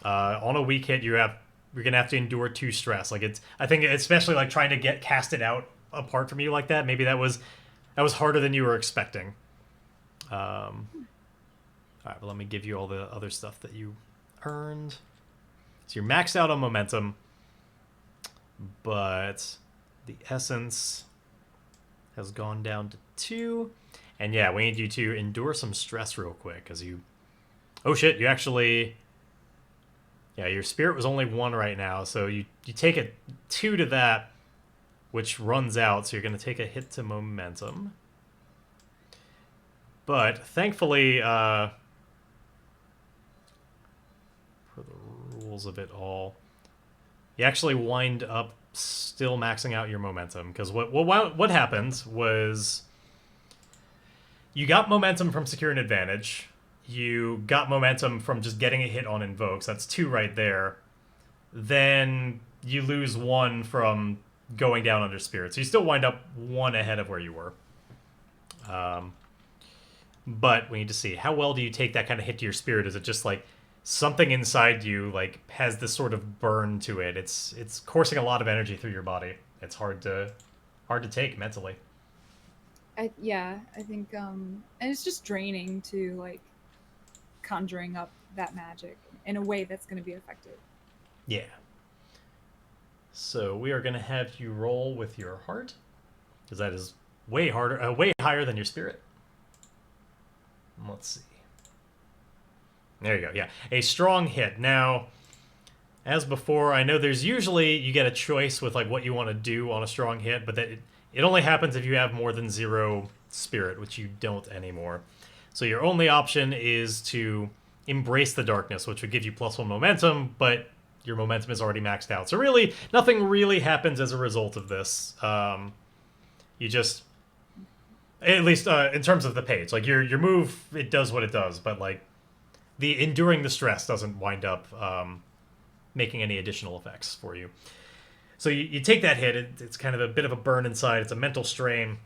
On a weak hit, you're gonna have to endure 2 stress. Like I think especially like trying to cast it out apart from you like that. Maybe that was harder than you were expecting. All right, but let me give you all the other stuff that you earned. So you're maxed out on momentum, but the essence has gone down to 2. And yeah, we need you to endure some stress real quick, because you... Oh shit, you actually... Yeah, your spirit was only 1 right now, so you take a 2 to that, which runs out, so you're going to take a hit to momentum. But thankfully, for the rules of it all, you actually wind up still maxing out your momentum, because what happened was you got momentum from secure an advantage, you got momentum from just getting a hit on invokes, that's 2 right there, then you lose 1 from going down under spirit, so you still wind up 1 ahead of where you were. But we need to see, how well do you take that kind of hit to your spirit? Is it just like something inside you like has this sort of burn to it? It's coursing a lot of energy through your body. It's hard to take mentally. I think and it's just draining to like conjuring up that magic in a way that's going to be effective. Yeah. So we are going to have you roll with your heart, because that is way higher than your spirit. Let's see. There you go. Yeah, a strong hit. Now, as before, I know there's usually you get a choice with like what you want to do on a strong hit, but that it only happens if you have more than 0 spirit, which you don't anymore. So your only option is to embrace the darkness, which would give you +1 momentum, but your momentum is already maxed out. So really, nothing really happens as a result of this. You just, at least in terms of the page, like your move, it does what it does, but like the enduring the stress doesn't wind up making any additional effects for you. So you take that hit. It's kind of a bit of a burn inside. It's a mental strain.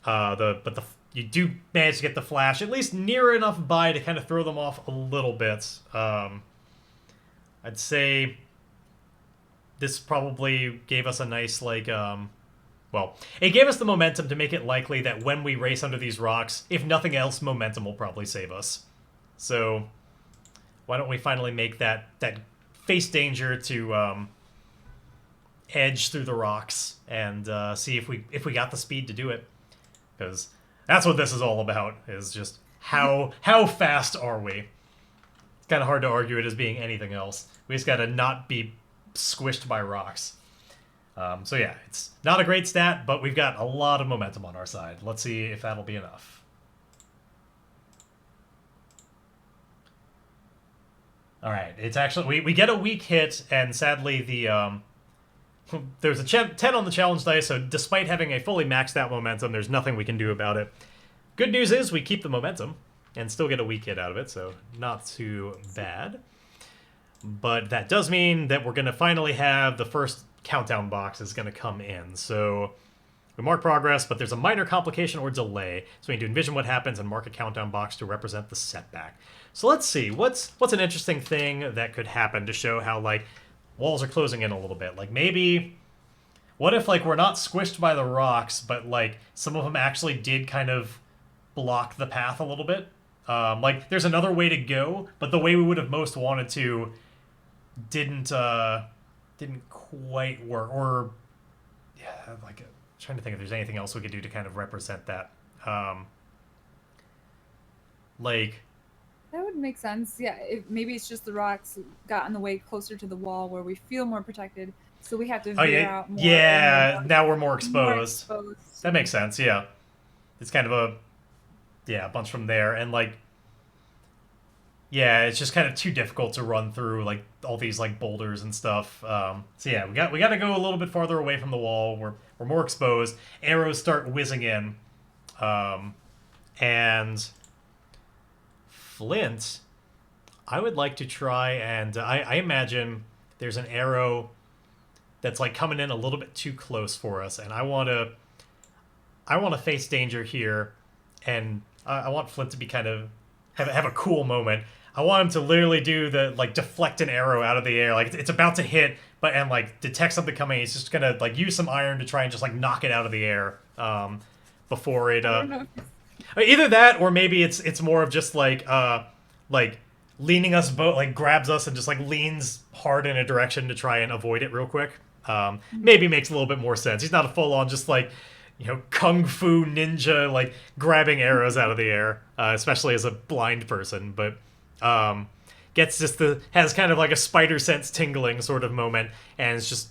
You do manage to get the flash at least near enough by to kind of throw them off a little bit. I'd say this probably gave us a nice well, it gave us the momentum to make it likely that when we race under these rocks, if nothing else, momentum will probably save us. So why don't we finally make that face danger to edge through the rocks and see if we got the speed to do it, because that's what this is all about, is just how fast are we. It's kind of hard to argue it as being anything else. We just gotta not be squished by rocks. So yeah, it's not a great stat, but we've got a lot of momentum on our side. Let's see if that'll be enough. All right, it's actually we get a weak hit, and sadly the there's a 10 on the challenge dice, so despite having a fully maxed out momentum, there's nothing we can do about it. Good news is we keep the momentum and still get a weak hit out of it, so not too bad. But that does mean that we're going to finally have the first countdown box is going to come in. So we mark progress, but there's a minor complication or delay. So we need to envision what happens and mark a countdown box to represent the setback. So let's see, what's an interesting thing that could happen to show how, like, walls are closing in a little bit. Like, maybe, what if, like, we're not squished by the rocks, but, like, some of them actually did kind of block the path a little bit? Like, there's another way to go, but the way we would have most wanted to didn't quite work. Or, yeah, like, I'm trying to think if there's anything else we could do to kind of represent that. Like... That would make sense. Yeah, maybe it's just the rocks got in the way closer to the wall where we feel more protected, so we have to veer out more. Yeah, now we're more exposed. That makes sense, yeah. It's kind of a bunch from there, and, like, yeah, it's just kind of too difficult to run through, like, all these, like, boulders and stuff. So yeah, we got to go a little bit farther away from the wall. We're more exposed. Arrows start whizzing in, and Flint, I would like to try and I imagine there's an arrow that's, like, coming in a little bit too close for us, and I want to face danger here, and I want Flint to be kind of have a cool moment. I want him to literally do the, like, deflect an arrow out of the air, like it's about to hit, and, like, detect something coming. He's just gonna, like, use some iron to try and just, like, knock it out of the air before it. Either that, or maybe it's more of just, like leaning us both, like, grabs us and just, like, leans hard in a direction to try and avoid it real quick. Maybe makes a little bit more sense. He's not a full-on just, like, you know, kung fu ninja, like, grabbing arrows out of the air, especially as a blind person, but gets just has kind of like a spider sense tingling sort of moment, and it's just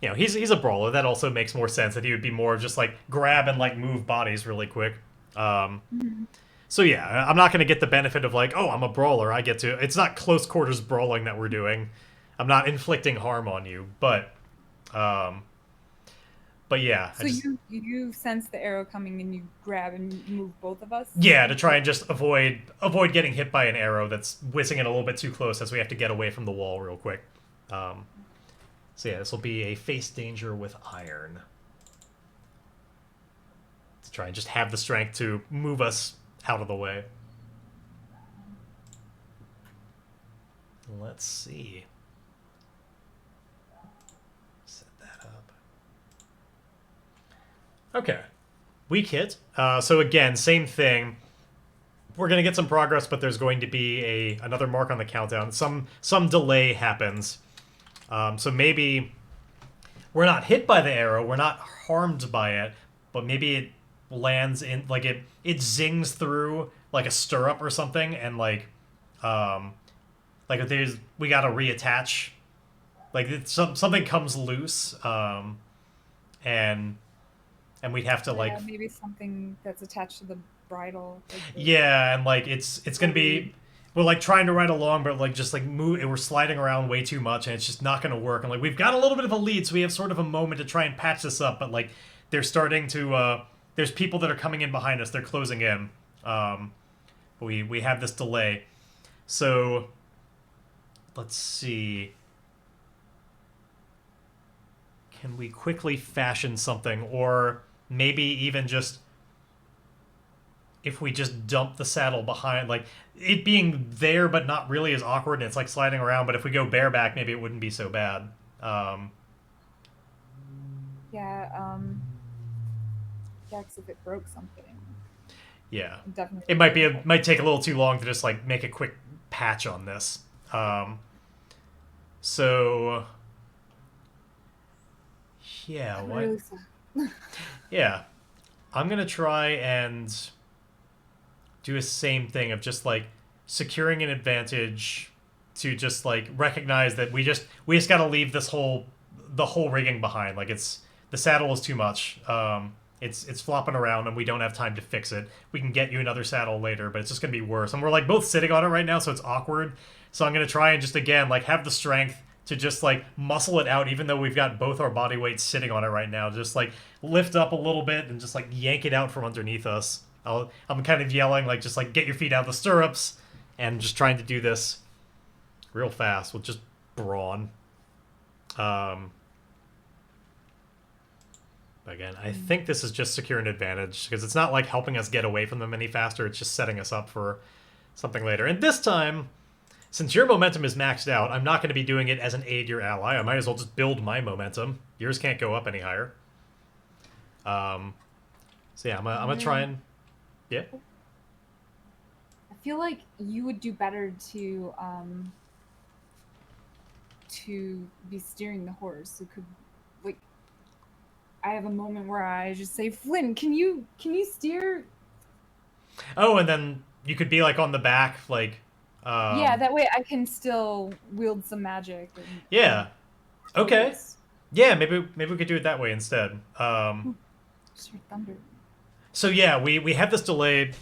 you know, he's a brawler. That also makes more sense that he would be more of just, like, grab and, like, move bodies really quick. So yeah, I'm not going to get the benefit of, like, oh, I'm a brawler. I get to... It's not close quarters brawling that we're doing. I'm not inflicting harm on you, but yeah. So you sense the arrow coming and you grab and move both of us? Yeah, to try and just avoid getting hit by an arrow that's whizzing in a little bit too close, as we have to get away from the wall real quick. So yeah, this will be a face danger with iron. To try and just have the strength to move us out of the way. Let's see. Set that up. Okay. Weak hit. So again, same thing. We're going to get some progress, but there's going to be another mark on the countdown. Some delay happens. So maybe we're not hit by the arrow, we're not harmed by it, but maybe it lands in, like, it zings through, like, a stirrup or something, and, like we gotta reattach, like, something comes loose, and we'd have to, like, maybe something that's attached to the bridle. Yeah, and, like, it's gonna be... We're, like, trying to ride along, but, like, just, like, move, and we're sliding around way too much, and it's just not going to work. And, like, we've got a little bit of a lead, so we have sort of a moment to try and patch this up, but, like, they're starting to, there's people that are coming in behind us, they're closing in. We have this delay. So let's see. Can we quickly fashion something, or maybe even just if we just dump the saddle behind, like it being there but not really is awkward and it's like sliding around, but if we go bareback maybe it wouldn't be so bad. Yeah, yeah, 'cause if it broke something. Yeah. Definitely. It might take a little too long to just like make a quick patch on this. So yeah, what? Really Yeah. I'm going to try and do a same thing of just like securing an advantage to just like recognize that we just got to leave the whole rigging behind. Like the saddle is too much. It's flopping around and we don't have time to fix it. We can get you another saddle later, but it's just gonna be worse. And we're like both sitting on it right now, so it's awkward. So I'm gonna try and just again like have the strength to just like muscle it out, even though we've got both our body weights sitting on it right now. Just like lift up a little bit and just like yank it out from underneath us. I'm kind of yelling like just like get your feet out of the stirrups, and just trying to do this real fast with just brawn. Again, I think this is just secure an advantage because it's not like helping us get away from them any faster. It's just setting us up for something later. And this time, since your momentum is maxed out, I'm not going to be doing it as an aid your ally. I might as well just build my momentum. Yours can't go up any higher. So yeah, I'm gonna try and yeah. I feel like you would do better to be steering the horse. It could like I have a moment where I just say, Flint, can you steer? Oh, and then you could be like on the back, like. Yeah, that way I can still wield some magic. Yeah. Okay. Yeah, maybe we could do it that way instead. Thunder. So yeah, we have this delay.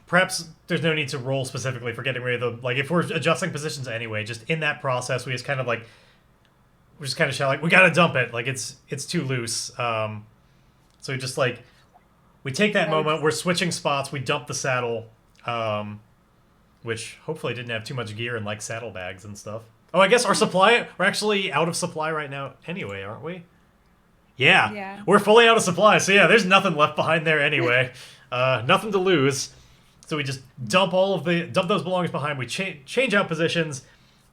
Perhaps there's no need to roll specifically for getting rid of the, like, if we're adjusting positions anyway, just in that process, we just kind of like, we just kind of shout like, we gotta dump it, like it's too loose. So we just like, we take that moment, we're switching spots, we dump the saddle, which hopefully didn't have too much gear and like saddlebags and stuff. Oh, I guess we're actually out of supply right now anyway, aren't we? Yeah. We're fully out of supply, so yeah, there's nothing left behind there anyway. Nothing to lose. So we just dump those belongings behind. We change out positions,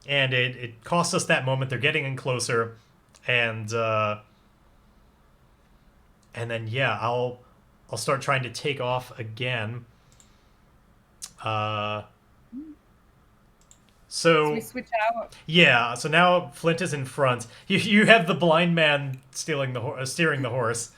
and it costs us that moment. They're getting in closer, and then yeah, I'll start trying to take off again. So we switch out. Yeah, so now Flint is in front. You have the blind man steering the horse.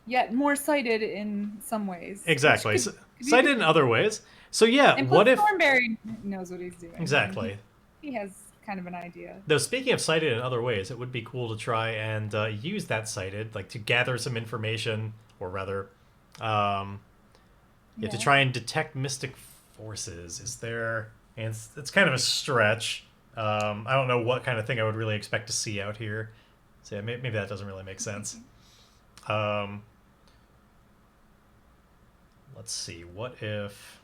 Yet more sighted in some ways. Exactly. Sighted in other ways. So yeah, and what if Thornberry knows what he's doing? Exactly. He has kind of an idea. Though speaking of sighted in other ways, it would be cool to try and use that sighted, like to gather some information, or rather, to try and detect mystic forces. Is there? And it's kind of a stretch. I don't know what kind of thing I would really expect to see out here. So yeah, maybe that doesn't really make sense. Let's see. What if?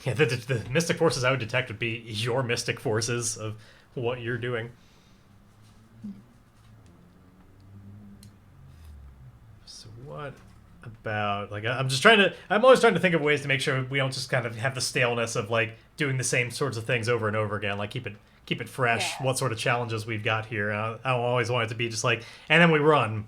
Yeah, the mystic forces I would detect would be your mystic forces of what you're doing. So what about, like, I'm always trying to think of ways to make sure we don't just kind of have the staleness of like doing the same sorts of things over and over again. Like keep it fresh. Yeah. What sort of challenges we've got here. I don't always want it to be just like, and then we run.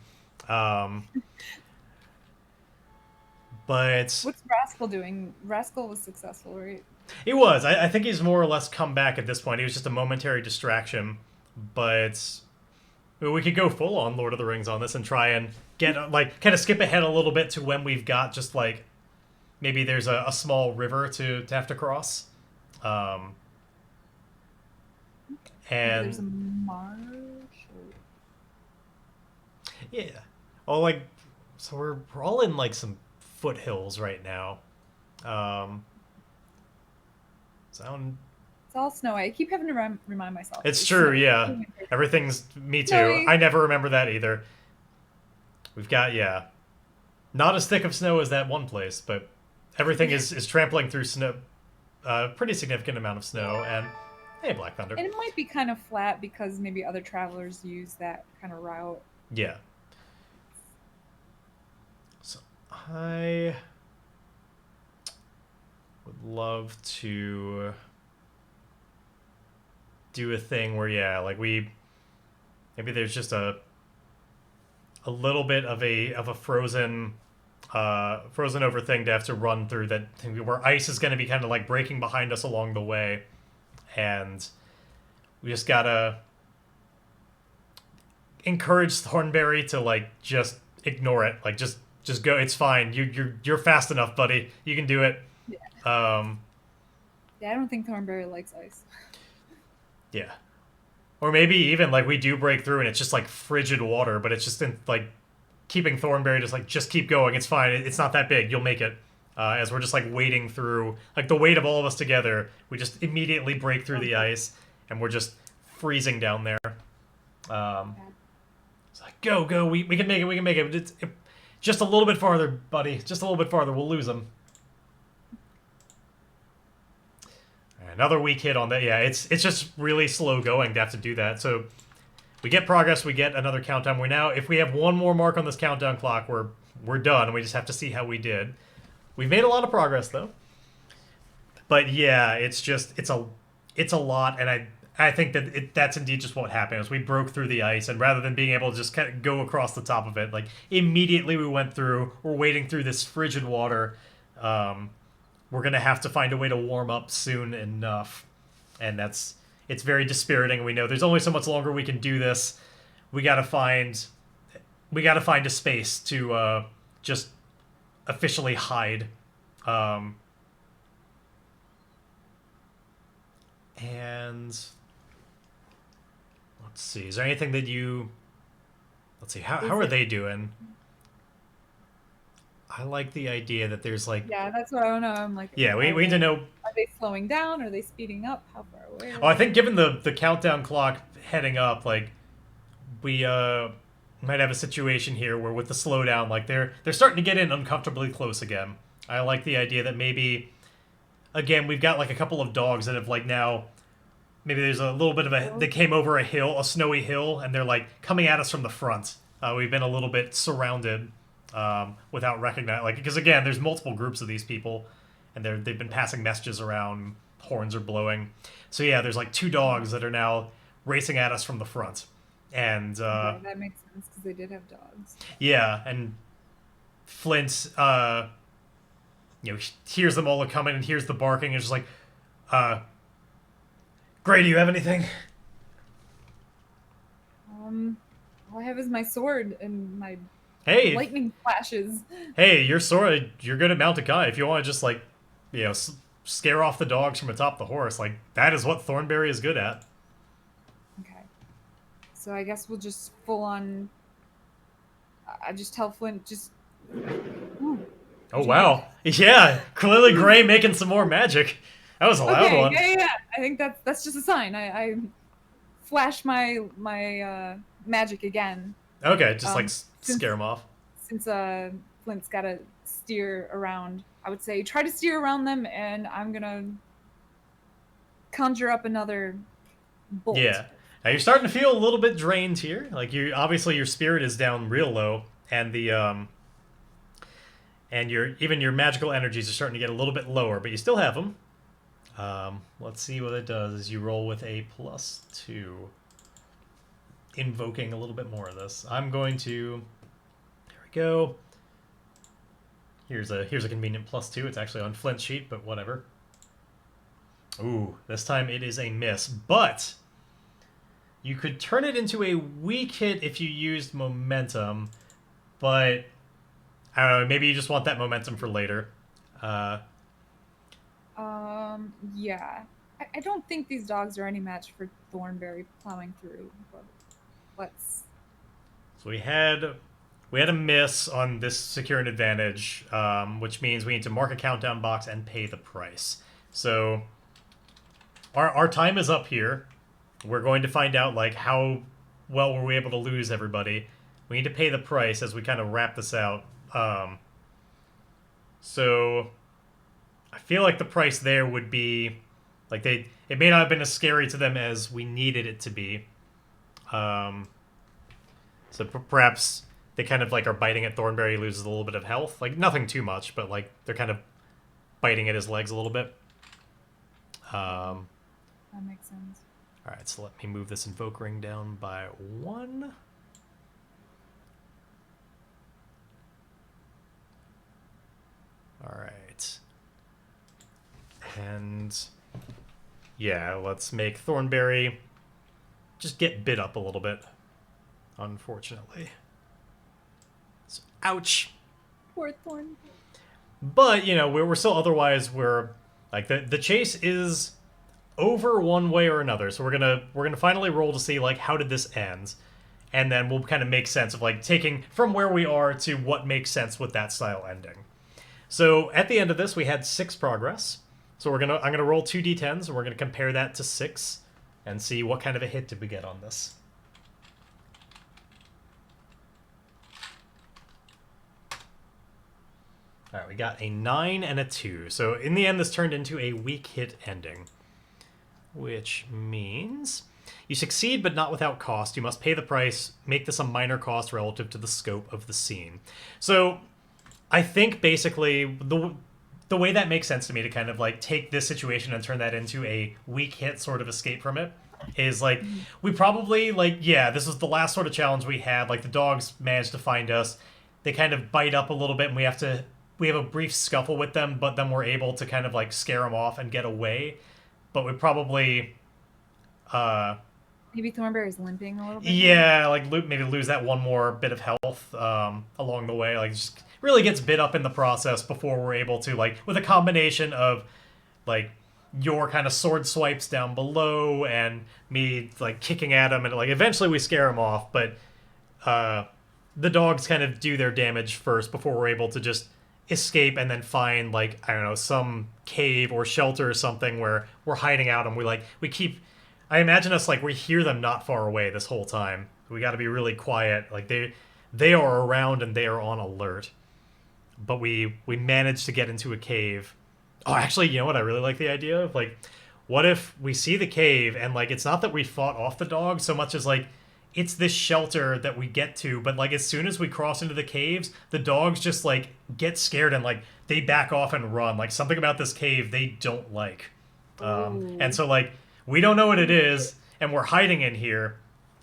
But what's Rascal doing? Rascal was successful, right? He was. I think he's more or less come back at this point. He was just a momentary distraction, but we could go full on Lord of the Rings on this and try and get like kind of skip ahead a little bit to when we've got just like maybe there's a small river to have to cross, and there's a marsh. Yeah. Oh, like so we're all in like some foothills right now. It's all snowy. I keep having to remind myself. It's true, yeah. Everything's me too. Snowy. I never remember that either. We've got Not as thick of snow as that one place, but everything is trampling through snow, pretty significant amount of snow, and hey, Black Thunder. And it might be kind of flat because maybe other travelers use that kind of route. Yeah. So I would love to do a thing where, yeah, like maybe there's just a little bit of a frozen over thing to have to run through, that where ice is going to be kind of like breaking behind us along the way, and we just gotta encourage Thornberry to like just ignore it, like just go. It's fine. You're fast enough, buddy. You can do it. Yeah. Yeah, I don't think Thornberry likes ice. Yeah. Or maybe even like we do break through and it's just like frigid water, but it's just like keeping Thornberry just keep going. It's fine. It's not that big. You'll make it. As we're just like wading through, like the weight of all of us together, we just immediately break through the ice and we're just freezing down there. It's like, go. We can make it. We can make it. It's just a little bit farther, buddy. Just a little bit farther. We'll lose them. Another weak hit on that. Yeah, it's just really slow going to have to do that. So we get progress. We get another countdown. If we have one more mark on this countdown clock, we're done. We just have to see how we did. We've made a lot of progress though. But yeah, it's a lot, and I think that that's indeed just what happened. Is we broke through the ice, and rather than being able to just kind of go across the top of it, like immediately we went through. We're wading through this frigid water. We're gonna have to find a way to warm up soon enough, and it's very dispiriting. We know there's only so much longer we can do this. We gotta find a space to just officially hide. And let's see. Is there anything that you? Let's see. How are they doing? I like the idea that there's like... Yeah, that's what I don't know. I'm like... Yeah, we need to know... Are they slowing down? Are they speeding up? How far away are I think given the countdown clock heading up, like, we might have a situation here where with the slowdown, like, they're starting to get in uncomfortably close again. I like the idea that maybe, again, we've got, like, a couple of dogs that have, like, now... Maybe there's a little bit of they came over a snowy hill, and they're, like, coming at us from the front. We've been a little bit surrounded... without recognizing, like, because again, there's multiple groups of these people, and they've been passing messages around, horns are blowing. So yeah, there's like two dogs that are now racing at us from the front, and okay, that makes sense because they did have dogs. Yeah, and Flint, hears them all coming and hears the barking, and is just like, Grae, do you have anything? All I have is my sword and my lightning flashes. Hey, you're good at mounted combat. If you want to just like, scare off the dogs from atop the horse, like that is what Thornberry is good at. Okay, so I guess we'll just full on. I just tell Flint just. Ooh, oh wow! Yeah, clearly Grae making some more magic. That was a loud one. Yeah. I think that's just a sign. I flash my magic again. Okay, just like scare him off. Since Flint's got to steer around, I would say try to steer around them, and I'm gonna conjure up another bolt. Yeah, now you're starting to feel a little bit drained here. Like obviously your spirit is down real low, and and your magical energies are starting to get a little bit lower, but you still have them. Let's see what it does as you roll with a +2. Invoking a little bit more of this. I'm going to... There we go. Here's a convenient +2. It's actually on Flint's sheet, but whatever. Ooh, this time it is a miss. But you could turn it into a weak hit if you used momentum, but I don't know, maybe you just want that momentum for later. Yeah. I don't think these dogs are any match for Thornberry plowing through, but let's... So we had a miss on this secure an advantage, which means we need to mark a countdown box and pay the price. So our time is up here. We're going to find out like how well were we able to lose everybody. We need to pay the price as we kind of wrap this out. So I feel like the price there would be like it may not have been as scary to them as we needed it to be. So perhaps they kind of like are biting at Thornberry, loses a little bit of health, like nothing too much, but like they're kind of biting at his legs a little bit. That makes sense. All right, so let me move this invoke ring down by 1. All right. And yeah, let's make Thornberry just get bit up a little bit, unfortunately. So, ouch. Poor Thornberry. But, you know, we're still otherwise, we're like the chase is over one way or another. So we're gonna finally roll to see like how did this end, and then we'll kind of make sense of like taking from where we are to what makes sense with that style ending. So at the end of this, we had 6 progress. So I'm gonna roll 2 d10s, and we're gonna compare that to 6, and see what kind of a hit did we get on this. All right, we got a 9 and a 2. So in the end, this turned into a weak hit ending, which means you succeed, but not without cost. You must pay the price. Make this a minor cost relative to the scope of the scene. So I think basically the way that makes sense to me to kind of like take this situation and turn that into a weak hit sort of escape from it is like we probably like, yeah, this was the last sort of challenge we had. Like the dogs managed to find us. They kind of bite up a little bit, and we have a brief scuffle with them, but then we're able to kind of like scare them off and get away. But we probably maybe Thornberry's limping a little bit. Yeah, like maybe lose that one more bit of health along the way. Like just really gets bit up in the process before we're able to like with a combination of like your kind of sword swipes down below and me like kicking at him, and like eventually we scare him off, but the dogs kind of do their damage first before we're able to just escape and then find like, I don't know, some cave or shelter or something where we're hiding out, and I imagine us like we hear them not far away this whole time. We got to be really quiet. Like they are around and they are on alert. But we managed to get into a cave. Oh, actually, you know what? I really like the idea of like, what if we see the cave and like it's not that we fought off the dog so much as like it's this shelter that we get to, but like as soon as we cross into the caves, the dogs just like get scared and like they back off and run. Like something about this cave they don't like. And so like we don't know what it is, and we're hiding in here.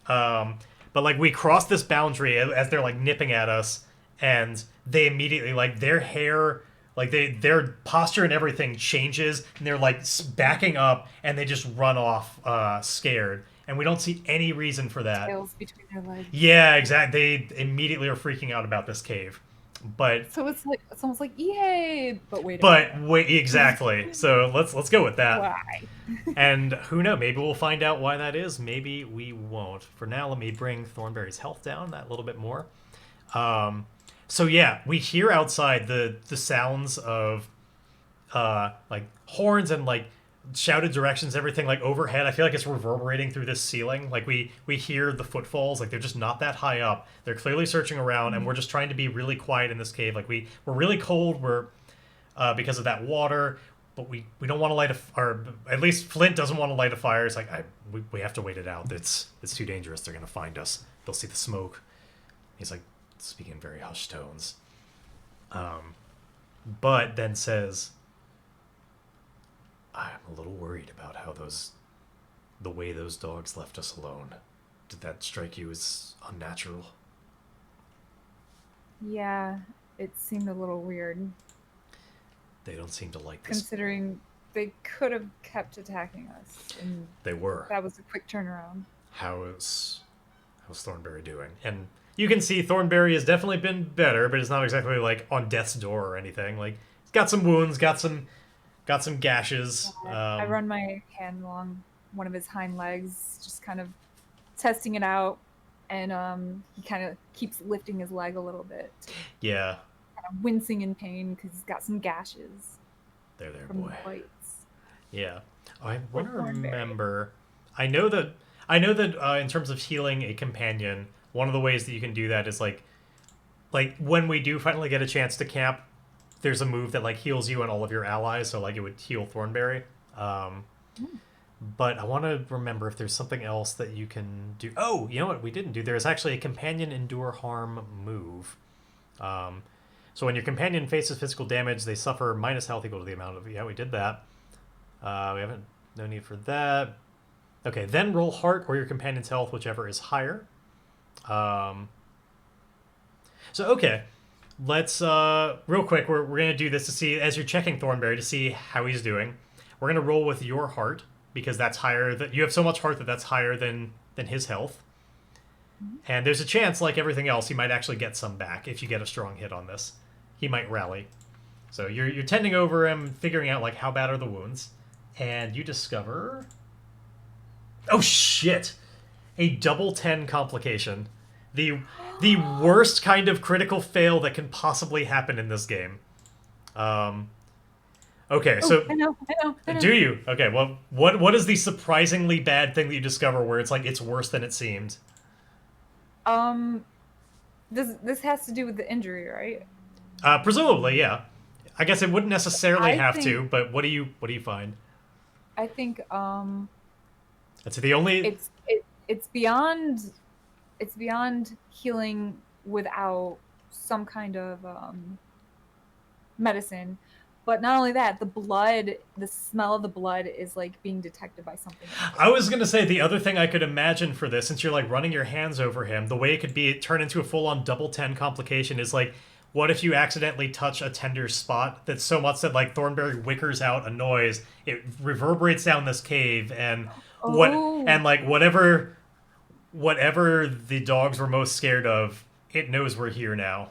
But like we cross this boundary as they're like nipping at us, and they immediately like their hair, like their posture and everything changes, and they're like backing up, and they just run off scared. And we don't see any reason for that. Tails between their legs. Yeah, exactly. They immediately are freaking out about this cave. But so it's almost like yay, but wait. Exactly. So let's go with that. Why? And who knows? Maybe we'll find out why that is. Maybe we won't. For now, let me bring Thornberry's health down that little bit more. So yeah, we hear outside the sounds of like horns and like shouted directions, everything like overhead. I feel like it's reverberating through this ceiling. Like we hear the footfalls. Like they're just not that high up. They're clearly searching around, and we're just trying to be really quiet in this cave. Like we're really cold. We're because of that water, but we don't want to light or at least Flint doesn't want to light a fire. It's like we have to wait it out. It's too dangerous. They're gonna find us. They'll see the smoke. He's like speaking in very hushed tones. But then says, I'm a little worried about how the way those dogs left us alone. Did that strike you as unnatural? Yeah, it seemed a little weird. They don't seem to like this. Considering they could have kept attacking us. And they were. That was a quick turnaround. How's Thornberry doing? And you can see Thornberry has definitely been better, but it's not exactly like on death's door or anything. Like he's got some wounds, got some gashes. I run my hand along one of his hind legs, just kind of testing it out, and he kind of keeps lifting his leg a little bit. Yeah. Kind of wincing in pain because he's got some gashes. There, from boy. The bites. Yeah. I want to remember. I know that in terms of healing a companion, one of the ways that you can do that is like like when we do finally get a chance to camp, there's a move that like heals you and all of your allies, so like it would heal Thornberry. But I want to remember if there's something else that you can do. Oh, you know what we didn't do? There's actually a companion endure harm move. So when your companion faces physical damage, they suffer minus health equal to the amount of... Yeah, we did that. We haven't... No need for that. Okay, then roll heart or your companion's health, whichever is higher. So, okay. Let's... real quick, we're going to do this to see... As you're checking Thornberry to see how he's doing, we're going to roll with your heart, because that's higher... You have so much heart that that's higher than his health. And there's a chance, like everything else, he might actually get some back if you get a strong hit on this. He might rally. So you're tending over him, figuring out like how bad are the wounds, and you discover... Oh shit! A double 10 complication. The worst kind of critical fail that can possibly happen in this game. Okay, so... I know. Do you? Okay, well, what is the surprisingly bad thing that you discover where it's like it's worse than it seemed? This has to do with the injury, right? Presumably, yeah. I guess it wouldn't necessarily have to, but what do you find? I think That's the only... It's beyond healing without some kind of medicine. But not only that, the smell of the blood is like being detected by something. I was going to say the other thing I could imagine for this, since you're like running your hands over him, the way it could be turn into a full-on double 10 complication is like, what if you accidentally touch a tender spot that's so much that like Thornberry wickers out a noise, it reverberates down this cave, and whatever the dogs were most scared of, it knows we're here now.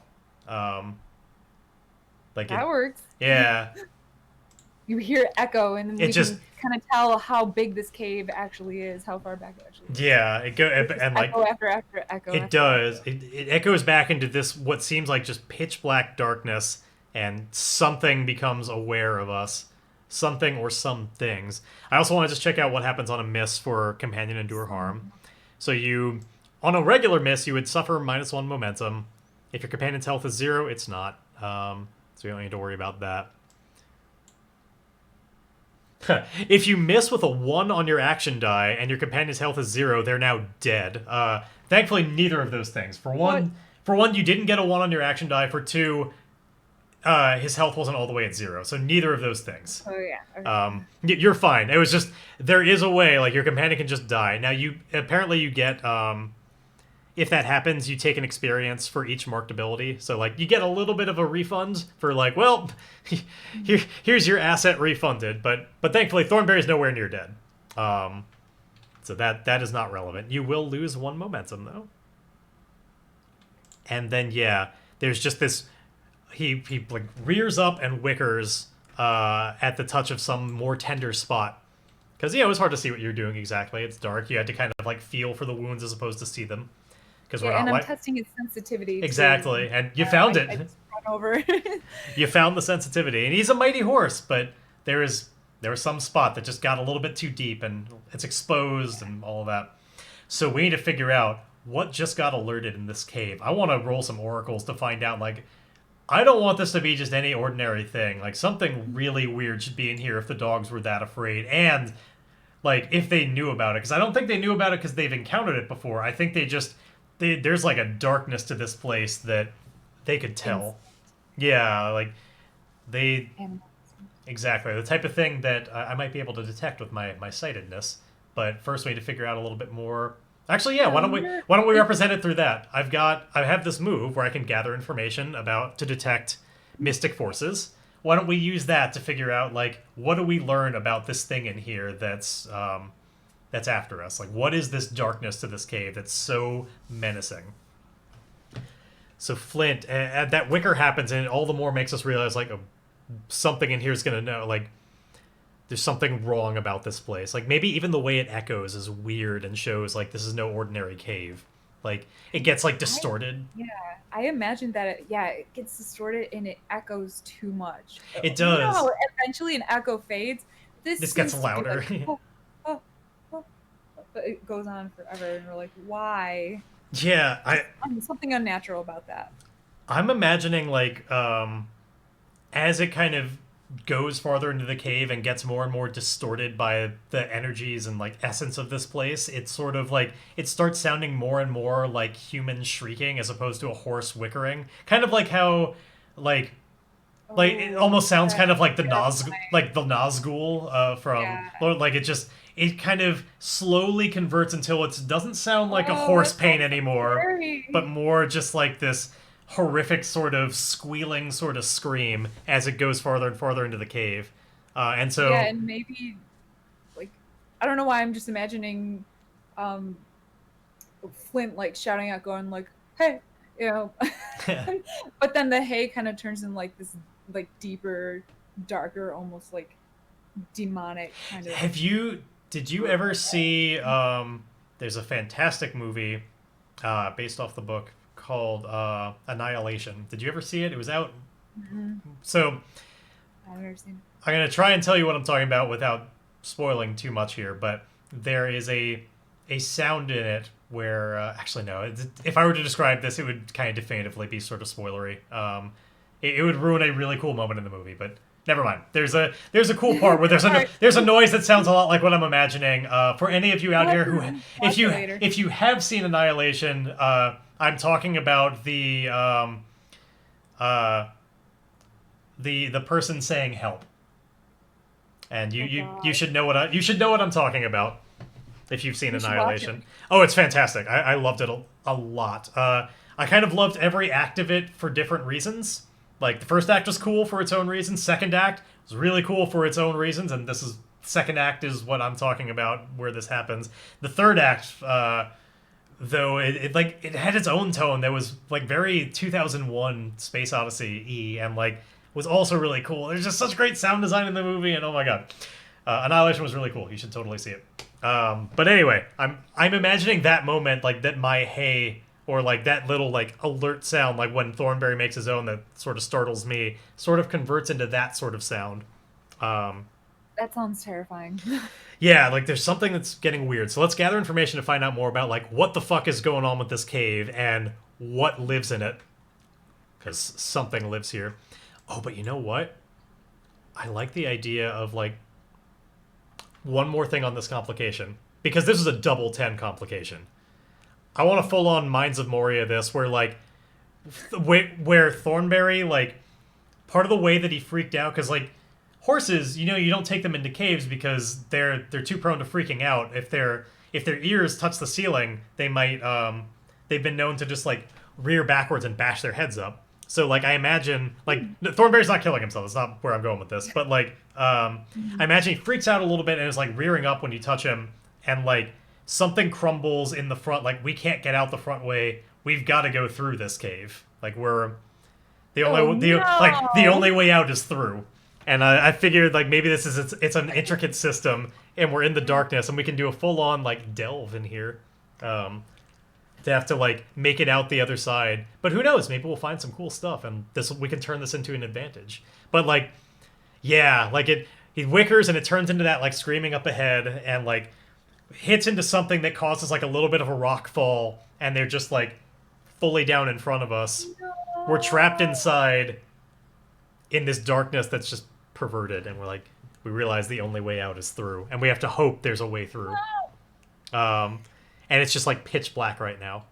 That works. Yeah. You hear echo, and then it just can kind of tell how big this cave actually is, how far back it actually is. Yeah, it goes and like echo after echo. It does. It echoes back into this what seems like just pitch black darkness, and something becomes aware of us. Something or some things. I also want to just check out what happens on a miss for companion endure harm. So you, on a regular miss, you would suffer -1 momentum. If your companion's health is 0, it's not. So you don't need to worry about that. If you miss with a 1 on your action die and your companion's health is 0, they're now dead. Thankfully, neither of those things. For one, you didn't get a 1 on your action die. For 2, his health wasn't all the way at 0. So neither of those things. Oh yeah. Okay. You're fine. It was just there is a way like your companion can just die. Now you get. If that happens, you take an experience for each marked ability. So, like, you get a little bit of a refund for, like, well, here's your asset refunded. But thankfully, Thornberry's nowhere near dead. So that is not relevant. You will lose 1 momentum, though. And then, yeah, there's just this... He like, rears up and wickers at the touch of some more tender spot. Because, yeah, it was hard to see what you're doing exactly. It's dark. You had to kind of, like, feel for the wounds as opposed to see them. And I'm testing its sensitivity. Exactly, and you found it. I just run over. You found the sensitivity, and he's a mighty horse, but there was some spot that just got a little bit too deep, and it's exposed and all of that. So we need to figure out what just got alerted in this cave. I want to roll some oracles to find out, like, I don't want this to be just any ordinary thing. Like, something really weird should be in here if the dogs were that afraid, and, like, if they knew about it. Because I don't think they knew about it because they've encountered it before. I think they just... there's like a darkness to this place that they could tell. Yeah, like exactly the type of thing that I might be able to detect with my sightedness. But first, we need to figure out a little bit more. Actually, yeah. Why don't we represent it through that? I have this move where I can gather information to detect mystic forces. Why don't we use that to figure out like what do we learn about this thing in here that's after us? Like, what is this darkness to this cave that's so menacing? So Flint, that wicker happens, and it all the more makes us realize, like, something in here is going to know, like, there's something wrong about this place. Like, maybe even the way it echoes is weird and shows, like, this is no ordinary cave. Like, it gets, like, distorted. I imagine that, it gets distorted and it echoes too much. It does. You know how eventually an echo fades? This gets louder. But it goes on forever, and we're like, why? Yeah, something unnatural about that. I'm imagining like as it kind of goes farther into the cave and gets more and more distorted by the energies and like essence of this place, it's sort of like it starts sounding more and more like human shrieking as opposed to a horse whickering. Kind of like how like it Oh, almost sounds kind that's of like the terrifying. Nazgul from Yeah. like it kind of slowly converts until it doesn't sound like a Oh, horse that pain sounds so anymore, but scary. more just like this horrific sort of squealing sort of scream as it goes farther and farther into the cave. And Yeah, so and maybe like I don't know why I'm just imagining um Flint like shouting out going like, "Hey," you know. But then the hey kind of turns in like this like deeper, darker, almost like demonic kind of have you did you ever see there's a fantastic movie based off the book called Annihilation. Did you ever see it? It was out. Mhm. So I've never seen I'm gonna try and tell you what I'm talking about without spoiling too much here, but there is a sound in it where actually no, if I were to describe this, it would kind of definitively be sort of spoilery. It would ruin a really cool moment in the movie, but never mind. There's a cool part where it. All right. there's a noise that sounds a lot like what I'm imagining. For any of you I'll out have here who to watch it later. if you have seen Annihilation, I'm talking about uh, the person saying help. And Oh you God. should know you should know what I'm talking about if you've seen We should watch it. Annihilation. Oh, it's fantastic. I loved it a lot. I kind of loved every act of it for different reasons. Like the first act was cool for its own reasons. Second act was really cool for its own reasons, and this is second act is what I'm talking about where this happens. The third act, though, it had its own tone that was like very 2001 Space Odyssey and like was also really cool. There's just such great sound design in the movie, and oh my god, Annihilation was really cool. You should totally see it. But anyway, I'm imagining that moment, like that my hey or like that little like alert sound, like when Thornberry makes his own that sort of startles me, sort of converts into that sort of sound. Um, That sounds terrifying. yeah, like there's something that's getting weird. So let's gather information to find out more about like what the fuck is going on with this cave and what lives in it, because something lives here. Oh, but you know what? I like the idea of like one more thing on this complication because this is a double 10 complication. I want a full on Minds of Moria this where like where Thornberry like part of the way that he freaked out because like horses, you don't take them into caves because they're too prone to freaking out. If their ears touch the ceiling, they might they've been known to just like rear backwards and bash their heads up. So like I imagine like Thornberry's not killing himself. That's not where I'm going with this. But like I imagine he freaks out a little bit and is like rearing up when you touch him, and like something crumbles in the front. Like we can't get out the front way. We've got to go through this cave. Like we're Oh the no. only way out is through. And I figured like maybe this is it's an intricate system, and we're in the darkness, and we can do a full on like delve in here. To have to like make it out the other side. But who knows? Maybe we'll find some cool stuff, and this we can turn this into an advantage. But like, yeah, like he wickers and it turns into that like screaming up ahead, and like hits into something that causes like a little bit of a rock fall, and they're just like fully down in front of us. We're trapped No. inside in this darkness that's just perverted, and we realize the only way out is through, and we have to hope there's a way through. Um, and it's just like pitch black right now.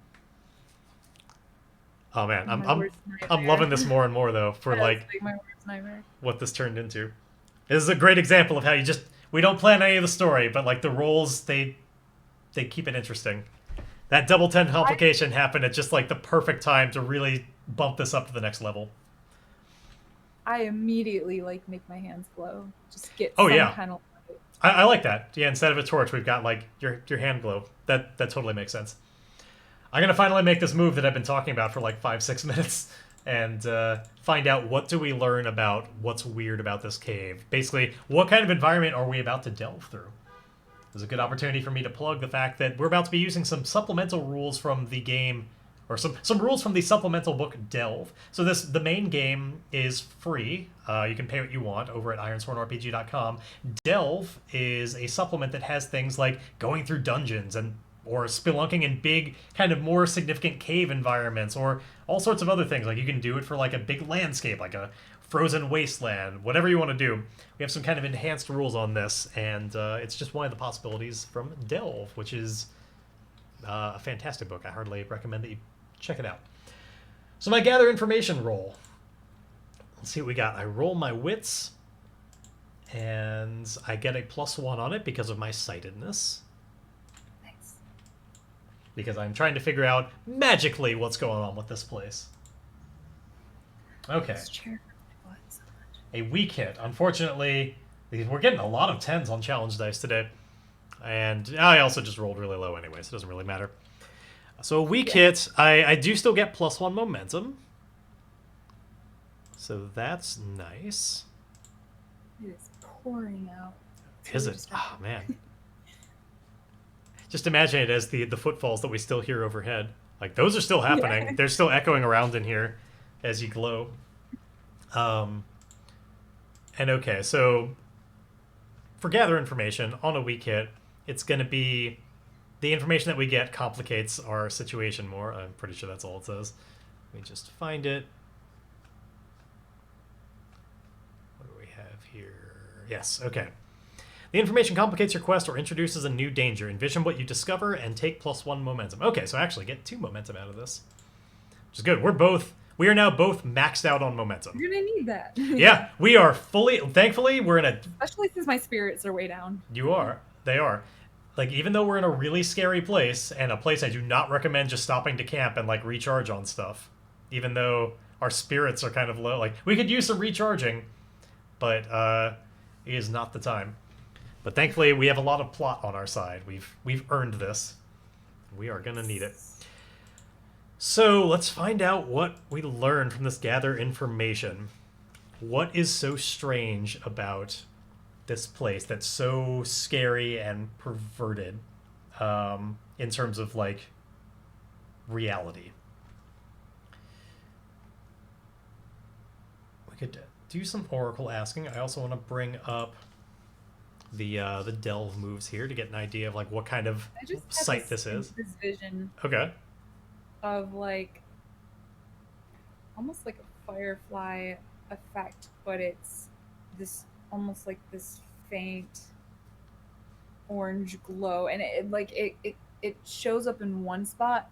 Oh man, My worst I'm loving this nightmare. more and more though for That's like like my worst nightmare. what this turned into. This is a great example of how we don't plan any of the story, but like the roles they keep it interesting. That double 10 I complication happened at just like the perfect time to really bump this up to the next level. I immediately like make my hands glow. Just get Oh some yeah, kind of I like that. Yeah, instead of a torch, we've got like your hand glow. That totally makes sense. I'm gonna finally make this move that I've been talking about for like 5-6 minutes, and find out what do we learn about what's weird about this cave. Basically, what kind of environment are we about to delve through? There's a good opportunity for me to plug the fact that we're about to be using some supplemental rules from the game, or some rules from the supplemental book Delve. So the main game is free. You can pay what you want over at ironswornrpg.com. Delve is a supplement that has things like going through dungeons and or spelunking in big, kind of more significant cave environments, or all sorts of other things. Like you can do it for like a big landscape, like a frozen wasteland, whatever you want to do. We have some kind of enhanced rules on this, and it's just one of the possibilities from Delve, which is a fantastic book. I heartily recommend that you check it out. So my gather information roll. Let's see what we got. I roll my wits, and I get a +1 on it because of my sightedness. Nice. Because I'm trying to figure out magically what's going on with this place. Okay. A weak hit. Unfortunately, we're getting a lot of 10s on challenge dice today. And I also just rolled really low anyway, so it doesn't really matter. So a weak hit, I do still get +1 momentum. So that's nice. It is pouring out. Is it? Oh, man. Just imagine it as the footfalls that we still hear overhead. Like, those are still happening. Yeah. They're still echoing around in here as you glow. And okay, so for gather information on a weak hit, it's going to be the information that we get complicates our situation more. I'm pretty sure that's all it says. Let me just find it. What do we have here? Yes, okay. The information complicates your quest or introduces a new danger. Envision what you discover and take +1 momentum. Okay, so I actually get 2 momentum out of this, which is good. We are now both maxed out on momentum. You're gonna need that. Yeah, we are fully. Thankfully, we're in a. Especially since my spirits are way down. You are. They are. Like, even though we're in a really scary place, and a place I do not recommend just stopping to camp and like recharge on stuff, even though our spirits are kind of low. Like, we could use some recharging, but it is not the time. But thankfully, we have a lot of plot on our side. We've earned this. We are gonna need it. So let's find out what we learned from this gather information. What is so strange about this place that's so scary and perverted in terms of, like, reality? We could do some oracle asking. I also want to bring up the delve moves here to get an idea of, like, what kind of site this is. This vision. Okay. Of, like, almost like a firefly effect, but it's this almost like this faint orange glow, and it shows up in one spot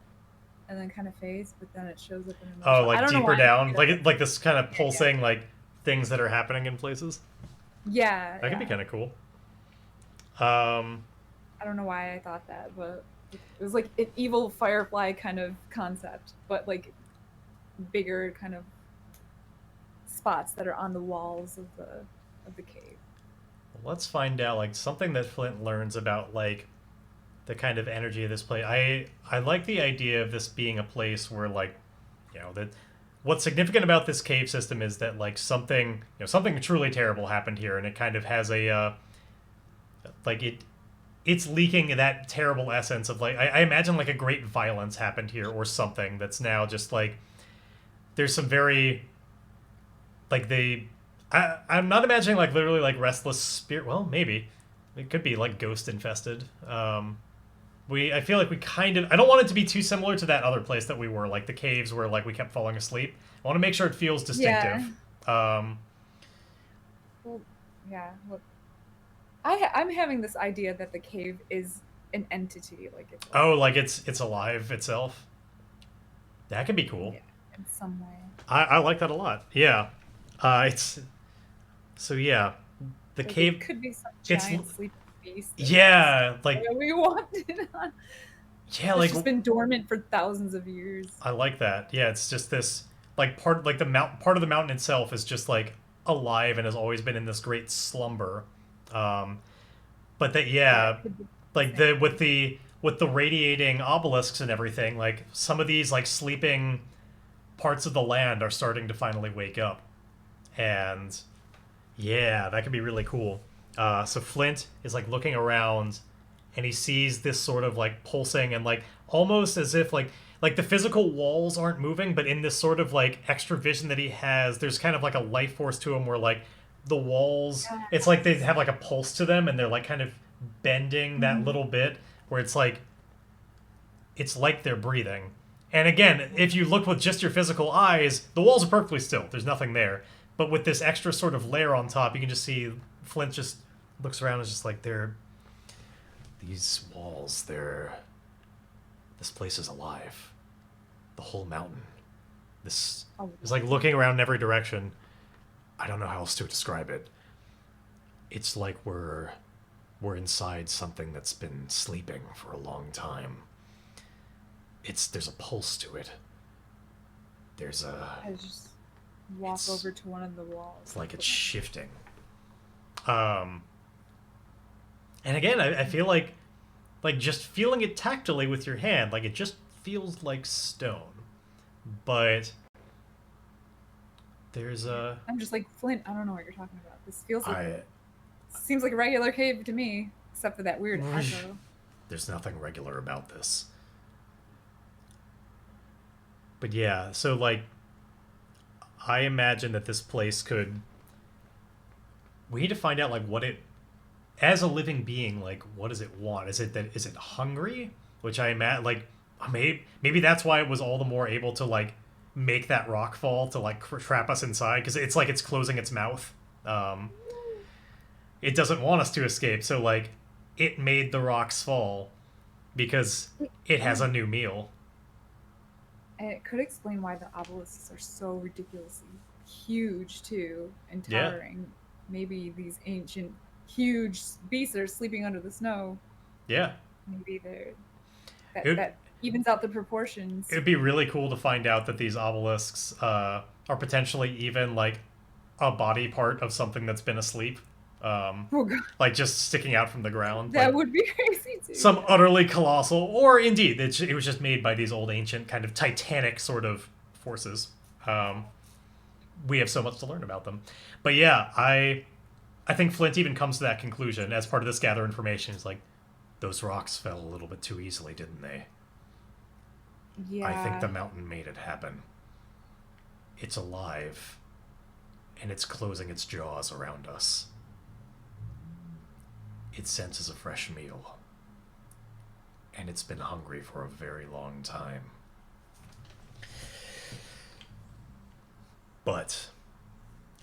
and then kind of fades, but then it shows up in another spot. Like deeper down, like this kind of pulsing, like things that are happening in places. Yeah, that could be kind of cool. I don't know why I thought that, but it was like an evil firefly kind of concept, but like bigger kind of spots that are on the walls of the cave. Well, let's find out, like, something that Flint learns about, like, the kind of energy of this place. I like the idea of this being a place where, like, you know, that what's significant about this cave system is that, like, something truly terrible happened here, and it kind of has a like it's leaking that terrible essence of, like, I imagine, like, a great violence happened here or something that's now just, like, there's some very, like, I'm not imagining, like, literally, like, restless spirit. Well, maybe. It could be, like, ghost infested. I feel like we kind of, I don't want it to be too similar to that other place that we were, like, the caves where, like, we kept falling asleep. I want to make sure it feels distinctive. Yeah. Well, yeah, look. I'm having this idea that the cave is an entity, like it's. Like it's alive itself. That could be cool. Yeah, in some way. I like that a lot. Yeah, it's. So yeah, the like cave it could be some giant sleeping beast. Yeah, like we walked in on. Yeah, like it's been dormant for thousands of years. I like that. Yeah, it's just this like part of the mountain itself is just like alive and has always been in this great slumber. But that like with the radiating obelisks and everything, like some of these like sleeping parts of the land are starting to finally wake up, and yeah, that could be really cool. So Flint is like looking around, and he sees this sort of like pulsing and like almost as if like the physical walls aren't moving, but in this sort of like extra vision that he has, there's kind of like a life force to him where like the walls, it's like they have like a pulse to them, and they're like kind of bending that little bit where it's like it's like they're breathing. And again, if you look with just your physical eyes, the walls are perfectly still. There's nothing there. But with this extra sort of layer on top, you can just see Flint just looks around and is just like, these walls, this place is alive. The whole mountain. This is like looking around in every direction. I don't know how else to describe it. It's like we're inside something that's been sleeping for a long time. There's a pulse to it. I just walk over to one of the walls. It's like it's shifting. And again, I feel like just feeling it tactily with your hand, like it just feels like stone. But there's a... I'm just like, Flint, I don't know what you're talking about. This feels like... seems like a regular cave to me, except for that weird echo. There's nothing regular about this. But yeah, so like, I imagine that this place could... We need to find out, like, what it... As a living being, like, what does it want? Is it hungry? Which I imagine, like, maybe that's why it was all the more able to, like, make that rock fall to, like, trap us inside. Because it's like it's closing its mouth. It doesn't want us to escape. So, like, it made the rocks fall because it has a new meal. And it could explain why the obelisks are so ridiculously huge, too, and towering. Yeah. Maybe these ancient, huge beasts are sleeping under the snow. Yeah. Maybe that evens out the proportions. It would be really cool to find out that these obelisks are potentially even, like, a body part of something that's been asleep. Like, just sticking out from the ground. That like, would be crazy, too. Some utterly colossal, or indeed, it was just made by these old ancient kind of titanic sort of forces. We have so much to learn about them. But yeah, I think Flint even comes to that conclusion as part of this gather information. It's like, those rocks fell a little bit too easily, didn't they? Yeah. I think the mountain made it happen. It's alive, and it's closing its jaws around us. It senses a fresh meal, and it's been hungry for a very long time. But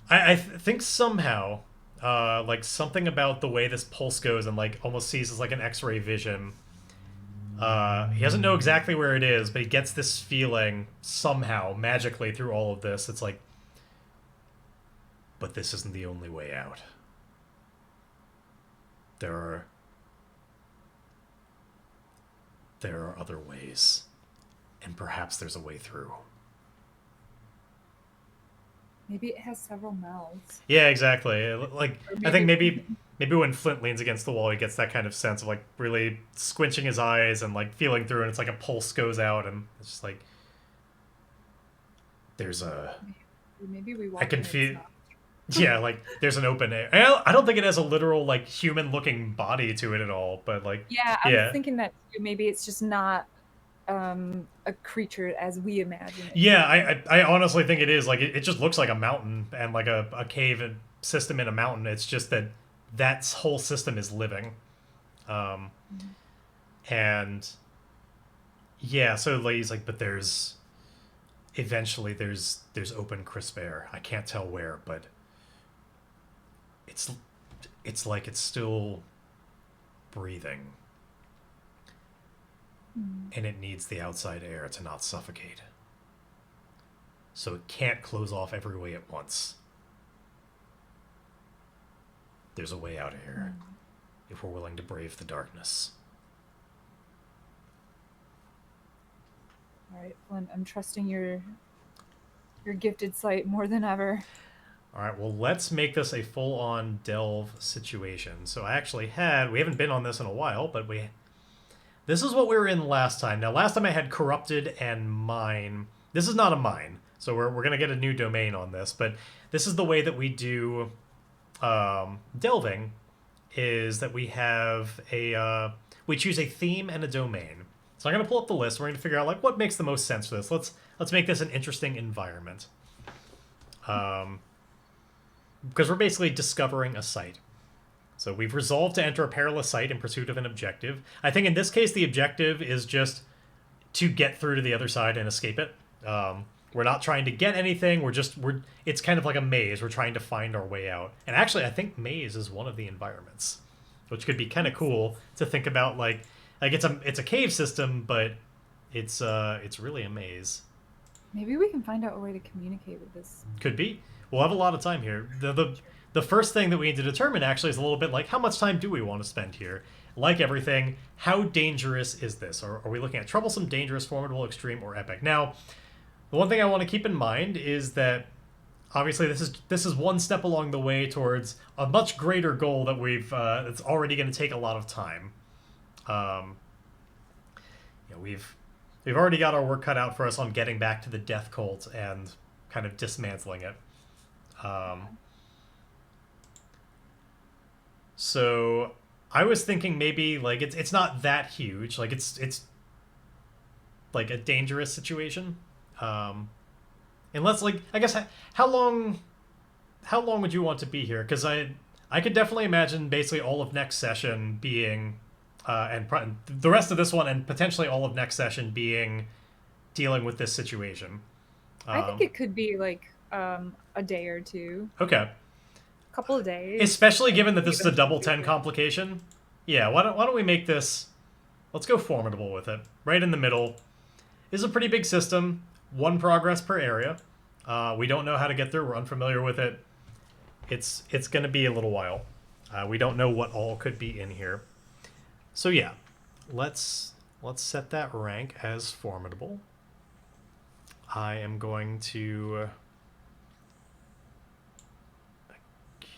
I think somehow, like, something about the way this pulse goes and, like, almost sees as like an X-ray vision. He doesn't know exactly where it is, but he gets this feeling somehow, magically, through all of this. It's like, but this isn't the only way out. There are other ways, and perhaps there's a way through. Maybe it has several mouths. Yeah, exactly. Like, I think maybe when Flint leans against the wall, he gets that kind of sense of, like, really squinching his eyes and, like, feeling through, and it's like a pulse goes out, and it's just like, there's a... Maybe we walk I can feel... Yeah, like, there's an open air. I don't think it has a literal, like, human-looking body to it at all, but, like... Yeah, I was thinking that maybe it's just not a creature as we imagine it. Yeah, I honestly think it is. Like, it just looks like a mountain and, like, a cave system in a mountain. It's just that whole system is living. And... Yeah, so, like, he's like, but there's... Eventually, there's open, crisp air. I can't tell where, but... It's like it's still breathing. And it needs the outside air to not suffocate. So it can't close off every way at once. There's a way out of here, if we're willing to brave the darkness. All right, Flint, I'm trusting your gifted sight more than ever. All right, well, let's make this a full-on delve situation. So we haven't been on this in a while, but this is what we were in last time. Now, last time I had corrupted and mine. This is not a mine, so we're going to get a new domain on this, but this is the way that we do delving, is that we have we choose a theme and a domain. So I'm going to pull up the list. We're going to figure out, like, what makes the most sense for this. Let's make this an interesting environment. Because we're basically discovering a site. So we've resolved to enter a perilous site in pursuit of an objective. I think in this case, the objective is just to get through to the other side and escape it. We're not trying to get anything. It's kind of like a maze. We're trying to find our way out. And actually, I think maze is one of the environments, which could be kind of cool to think about. Like it's a cave system, but it's really a maze. Maybe we can find out a way to communicate with this. Could be. We'll have a lot of time here. The first thing that we need to determine actually is a little bit like, how much time do we want to spend here? Like everything, how dangerous is this? Are we looking at troublesome, dangerous, formidable, extreme, or epic? Now, the one thing I want to keep in mind is that obviously this is one step along the way towards a much greater goal that that's already going to take a lot of time. We've already got our work cut out for us on getting back to the Death Cult and kind of dismantling it. So I was thinking maybe like it's not that huge, like it's like a dangerous situation. Unless, like, I guess how long would you want to be here? Because I could definitely imagine basically all of next session being and the rest of this one and potentially all of next session being dealing with this situation. I think it could be like a day or two. Okay. A couple of days. Especially given that this is a double 10 complication. Yeah, why don't we make this... Let's go formidable with it. Right in the middle. This is a pretty big system. 1 progress per area. We don't know how to get through. We're unfamiliar with it. It's going to be a little while. We don't know what all could be in here. So yeah, let's set that rank as formidable. I am going to...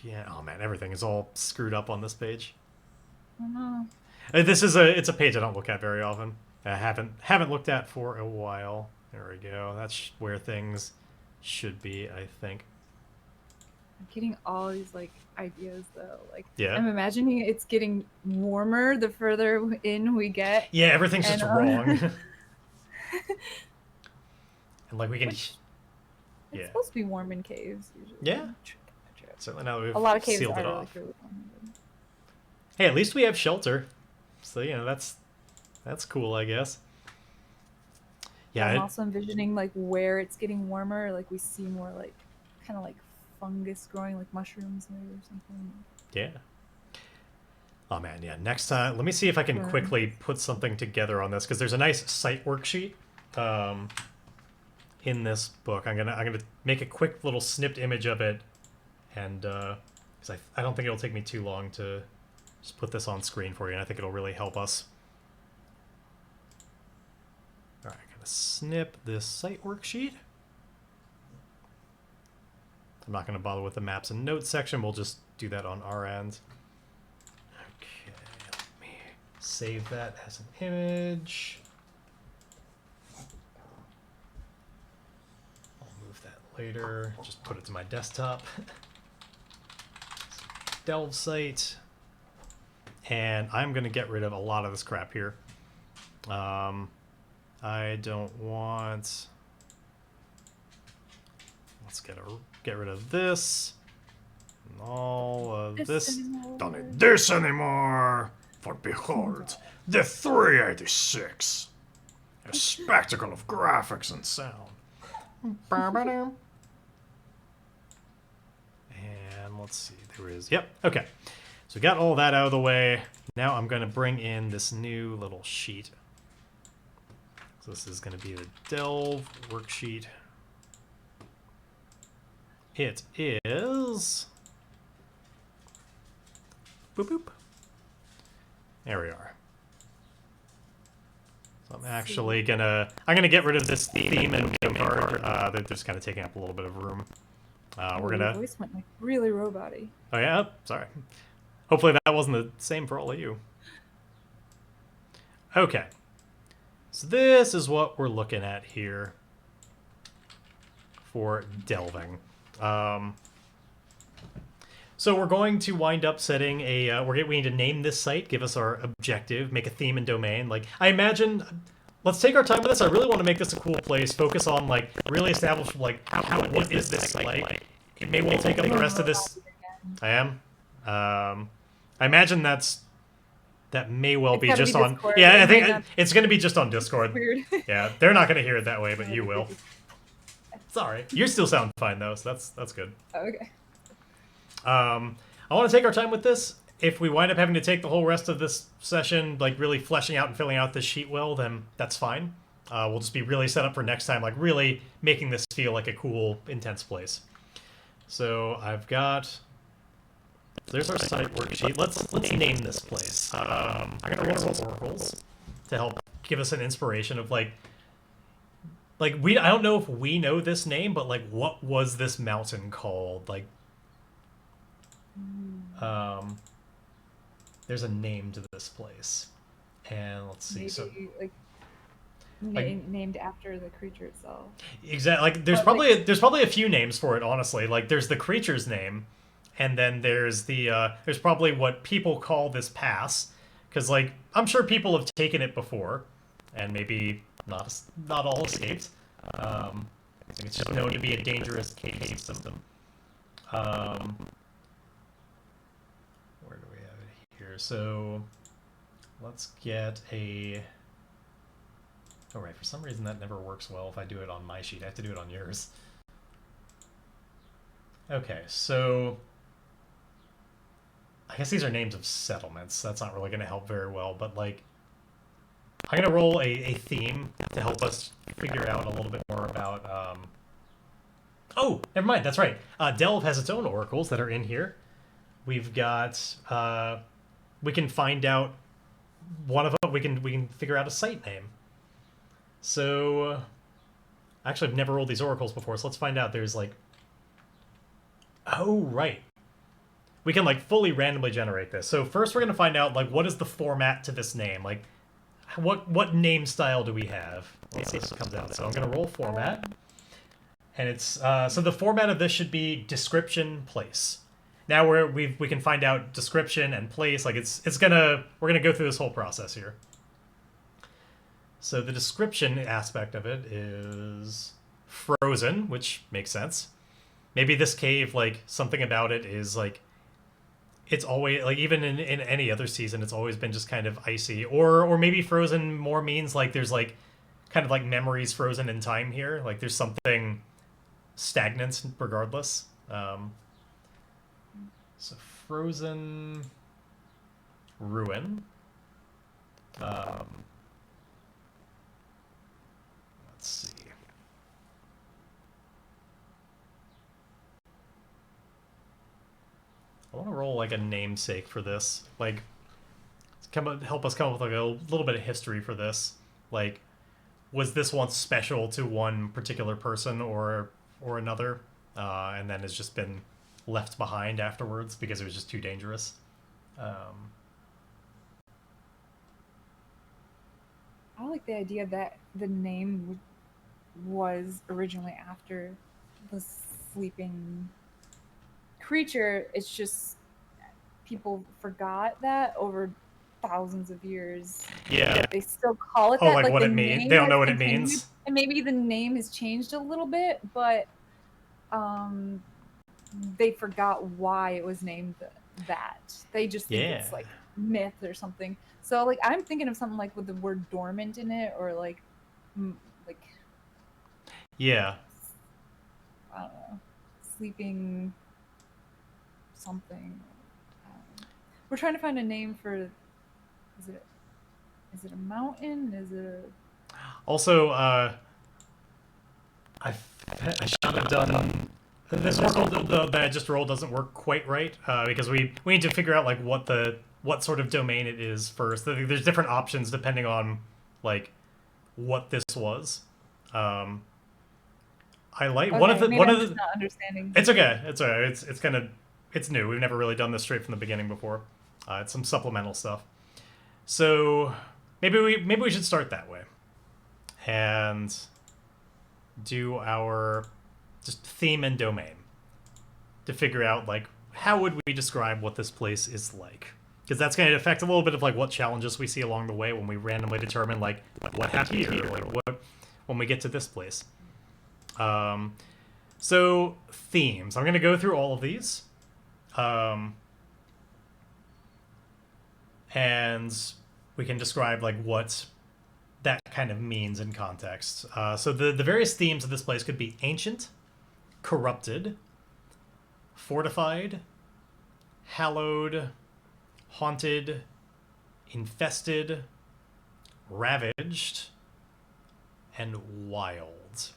Yeah, oh man, everything is all screwed up on this page. I know. It's a page I don't look at very often. I haven't looked at for a while. There we go. That's where things should be, I think. I'm getting all these like ideas though. Like, yeah. I'm imagining it's getting warmer the further in we get. Yeah, everything's just wrong. And like we can. It's supposed to be warm in caves usually. Yeah. Certainly now that we've a lot of caves sealed are it off. really warm. Hey, at least we have shelter. So, that's cool, I guess. Yeah. I'm also envisioning like where it's getting warmer, like we see more like kind of like fungus growing, like mushrooms maybe or something. Yeah. Oh man, yeah. Next time, let me see if I can quickly put something together on this, because there's a nice site worksheet in this book. I'm gonna make a quick little snipped image of it, and because I don't think it'll take me too long to just put this on screen for you, and I think it'll really help us. All right, gonna snip this site worksheet. I'm not going to bother with the maps and notes section. We'll just do that on our end. Okay, let me save that as an image. I'll move that later. Just put it to my desktop. Delve site. And I'm going to get rid of a lot of this crap here. I don't want... Let's get rid of this. And all of this. Don't need this anymore. For behold, the 386. A spectacle of graphics and sound. And let's see, there is... Yep, okay. So we got all that out of the way. Now I'm going to bring in this new little sheet. So this is going to be the Delve worksheet. It is... Boop, boop. There we are. So I'm actually gonna... I'm gonna get rid of this theme and game card. They're just kind of taking up a little bit of room. We're gonna... Your voice went like really robot-y. Oh yeah? Oh, sorry. Hopefully that wasn't the same for all of you. Okay. So this is what we're looking at here for delving. So we're going to wind up setting a... we need to name this site, give us our objective, make a theme and domain. Like, I imagine... Let's take our time with this. I really want to make this a cool place. Focus on, like, really establish, like, what is this site like? Maybe we'll take up the rest of this... I am? I imagine that's That may well be gotta just be on. Discord. Yeah, I It might think not- it's going to be just on Discord. Weird. Yeah, they're not going to hear it that way, but you will. Sorry, you still sound fine though, so that's good. Okay. I want to take our time with this. If we wind up having to take the whole rest of this session, like really fleshing out and filling out this sheet well, then that's fine. We'll just be really set up for next time, like really making this feel like a cool, intense place. So I've got. There's our site worksheet. Let's name this place. I'm gonna roll some oracles to help give us an inspiration of like we. I don't know if we know this name, but like what was this mountain called? Like, there's a name to this place, and let's see. Maybe, so named after the creature itself. Exactly. Like there's probably a few names for it. Honestly, like there's the creature's name. And then there's there's probably what people call this pass, because like I'm sure people have taken it before, and maybe not all escaped. I think it's just known to be a dangerous cave system. Where do we have it here? So let's get a. Oh right, for some reason that never works well if I do it on my sheet. I have to do it on yours. Okay, so. I guess these are names of settlements. That's not really going to help very well, but like, I'm going to roll a theme to help us figure out a little bit more about. Oh, never mind. That's right. Delve has its own oracles that are in here. We've got. We can find out one of them. We can figure out a site name. So, actually, I've never rolled these oracles before, so let's find out. There's like. Oh right. We can like fully randomly generate this. So first we're going to find out like what is the format to this name? Like what name style do we have? Let's see if this comes out. So I'm going to roll format. And it's so the format of this should be description place. Now we can find out description and place, like we're going to go through this whole process here. So the description aspect of it is frozen, which makes sense. Maybe this cave, like something about it is like it's always like even in any other season it's always been just kind of icy, or maybe frozen more means like there's like kind of like memories frozen in time here, like there's something stagnant regardless. So frozen ruin. Let's see. I want to roll like a namesake for this, like help us come up with like a little bit of history for this. Like, was this once special to one particular person or another, and then has just been left behind afterwards because it was just too dangerous? I like the idea that the name was originally after the sleeping creature. It's just people forgot that over thousands of years. Yeah. They still call it that. Like what it means? They don't know what it means. And maybe the name has changed a little bit, but they forgot why it was named that. They just think it's like myth or something. So like I'm thinking of something like with the word dormant in it, or like yeah, I don't know, sleeping something. We're trying to find a name for. Is it a mountain? Is it also I should have done this oracle that I just rolled doesn't work quite right, because we need to figure out like what sort of domain it is first. There's different options depending on like what this was. I like one of the not understanding. It's okay. It's all right. It's kind of it's new. We've never really done this straight from the beginning before. It's some supplemental stuff. So maybe we should start that way and do our just theme and domain to figure out like how would we describe what this place is like, because that's going to affect a little bit of like what challenges we see along the way when we randomly determine like what happened here, like what when we get to this place. So themes, I'm going to go through all of these, and we can describe like what that kind of means in context. So the various themes of this place could be ancient, corrupted, fortified, hallowed, haunted, infested, ravaged, and wild.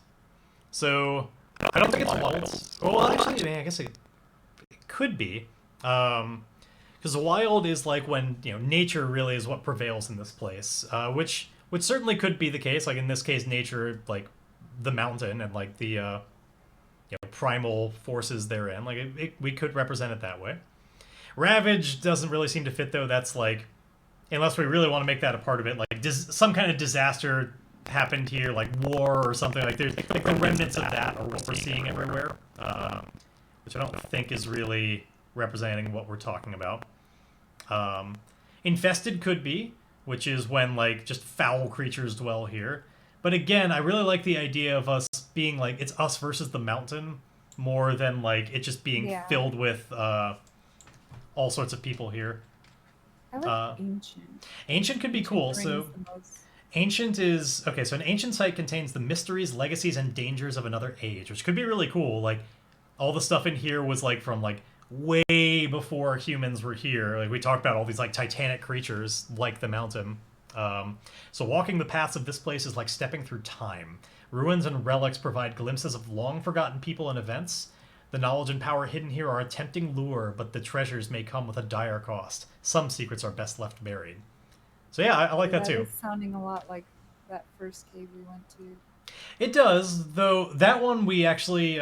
So I don't think it's wild. Well, actually, I guess it could be. Because wild is like when nature really is what prevails in this place, which certainly could be the case. Like in this case, nature, like the mountain and like the primal forces therein. Like we could represent it that way. Ravage doesn't really seem to fit though. That's like, unless we really want to make that a part of it, like some kind of disaster happened here, like war or something. Like there's like the remnants of that are what we're seeing everywhere, which I don't think is really representing what we're talking about. Infested could be, which is when like just foul creatures dwell here. But again, I really like the idea of us being like it's us versus the mountain more than like it just being filled with all sorts of people here. I like ancient. Ancient could be cool. So ancient is okay. So an ancient site contains the mysteries, legacies, and dangers of another age, which could be really cool. Like all the stuff in here was like from like way before humans were here. Like we talked about all these like titanic creatures like the mountain. So walking the paths of this place is like stepping through time. Ruins and relics provide glimpses of long forgotten people and events. The knowledge and power hidden here are a tempting lure, but the treasures may come with a dire cost. Some secrets are best left buried. So yeah, I like that too. It's sounding a lot like that first cave we went to. It does, though that one we actually,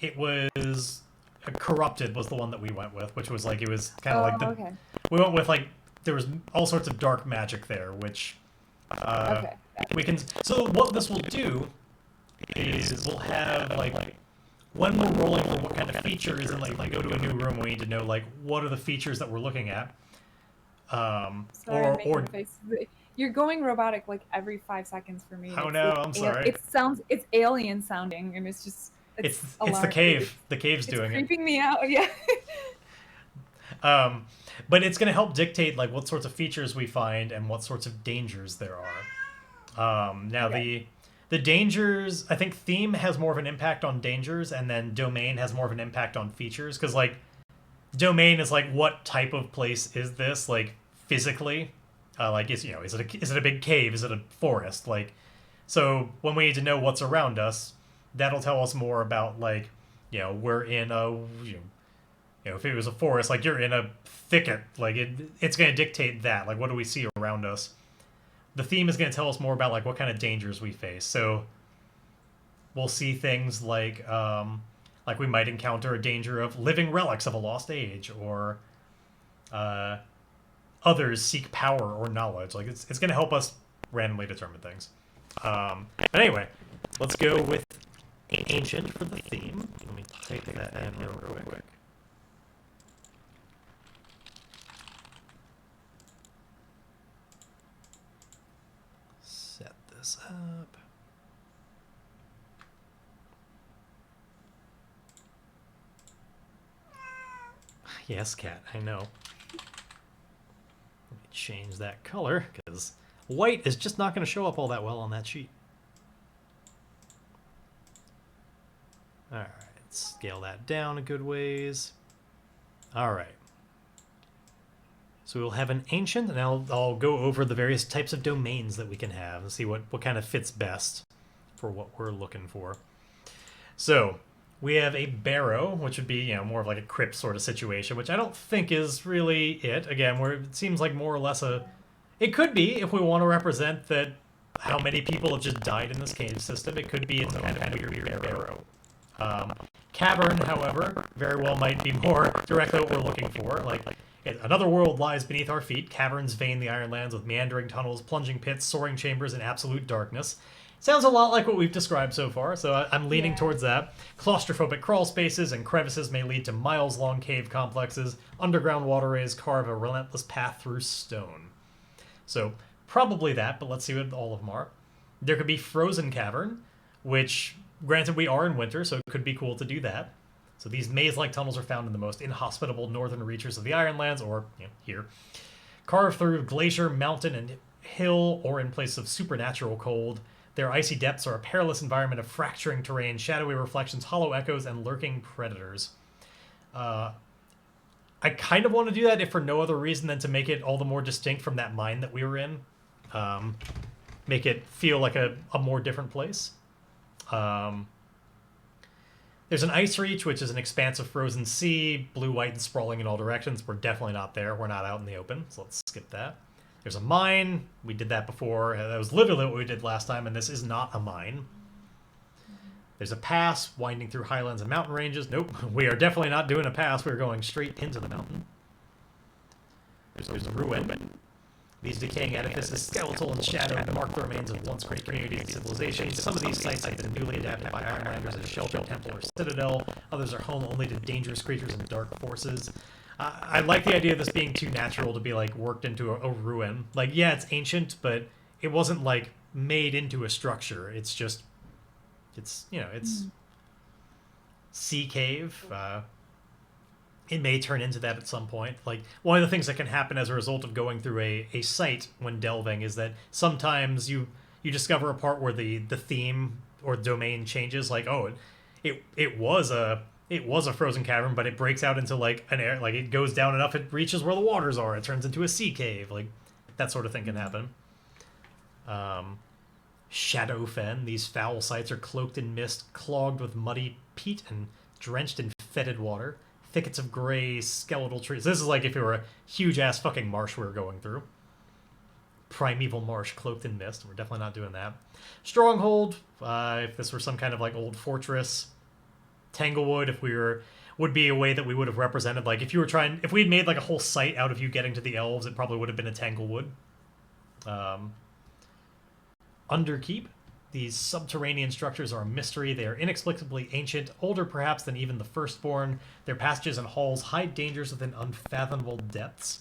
it was corrupted was the one that we went with, which was like, it was kind of like the, okay. We went with like, there was all sorts of dark magic there, which we can, so what this will do is we'll have like, when we're rolling for what kind of features and like we go to a new room, we need to know like what are the features that we're looking at. Sorry, or you're going robotic like every 5 seconds for me. Oh no, I'm sorry. It's alien sounding, and it's just it's the cave. The cave's doing it. It's creeping me out. Yeah. But it's going to help dictate like what sorts of features we find and what sorts of dangers there are. Now the dangers, I think theme has more of an impact on dangers, and then domain has more of an impact on features. Because like domain is like what type of place is this like physically? Like is it a big cave? Is it a forest? Like, so when we need to know what's around us, that'll tell us more about like we're in a if it was a forest, like you're in a thicket, like it's going to dictate that. Like, what do we see around us? The theme is going to tell us more about like what kind of dangers we face. So we'll see things like we might encounter a danger of living relics of a lost age, or others seek power or knowledge. Like it's going to help us randomly determine things. But anyway, let's go with ancient for the theme. Let me type that in real quick. Set this up. Yes, cat, I know. Let me change that color, because white is just not going to show up all that well on that sheet. Alright, scale that down a good ways. Alright. So we'll have an ancient, and I'll go over the various types of domains that we can have and see what kind of fits best for what we're looking for. So we have a barrow, which would be more of like a crypt sort of situation, which I don't think is really it. Again, where it seems like more or less it could be, if we want to represent that how many people have just died in this cave system. It could be its own kind of weird barrow. Cavern, however, very well might be more directly what we're looking for. Like, another world lies beneath our feet. Caverns vein the Ironlands with meandering tunnels, plunging pits, soaring chambers, and absolute darkness. Sounds a lot like what we've described so far, so I'm leaning towards that. Claustrophobic crawl spaces and crevices may lead to miles-long cave complexes. Underground waterways carve a relentless path through stone. So, probably that, but let's see what all of them are. There could be Frozen Cavern, which, granted, we are in winter, so it could be cool to do that. So these maze-like tunnels are found in the most inhospitable northern reaches of the Ironlands, or here. Carved through glacier, mountain, and hill, or in place of supernatural cold, their icy depths are a perilous environment of fracturing terrain, shadowy reflections, hollow echoes, and lurking predators. I kind of want to do that if for no other reason than to make it all the more distinct from that mine that we were in. Make it feel like a more different place. There's an ice reach, which is an expanse of frozen sea, blue, white, and sprawling in all directions. We're definitely not there. We're not out in the open, so let's skip that. There's a mine. We did that before. That was literally what we did last time, and this is not a mine. There's a pass winding through highlands and mountain ranges. Nope, we are definitely not doing a pass. We're going straight into the mountain. There's a ruin. These decaying edifices, skeletal and shadowed, mark the remains of once great communities and civilizations. Some of these sites have been newly adapted by Ironlanders as shelter, temple, or citadel. Others are home only to dangerous creatures and dark forces. I like the idea of this being too natural to be, like, worked into a ruin. Like, yeah, it's ancient, but it wasn't, like, made into a structure. It's just... It's, you know, it's sea cave. It may turn into that at some point. Like, one of the things that can happen as a result of going through a site when delving is that sometimes you discover a part where the theme or domain changes. Like, oh, it was a frozen cavern, but it breaks out into like an air. Like, it goes down enough, it reaches where the waters are. It turns into a sea cave. Like, that sort of thing can happen. Shadowfen. These foul sites are cloaked in mist, clogged with muddy peat, and drenched in fetid water. Thickets of gray, skeletal trees. This is like if it were a huge-ass fucking marsh we were going through. Primeval marsh cloaked in mist. We're definitely not doing that. Stronghold. If this were some kind of like old fortress. Tanglewood, if we were... would be a way that we would have represented. Like, if you were trying... If we'd made like a whole site out of you getting to the elves, it probably would have been a Tanglewood. Underkeep. These subterranean structures are a mystery. They are inexplicably ancient, older perhaps than even the Firstborn. Their passages and halls hide dangers within unfathomable depths.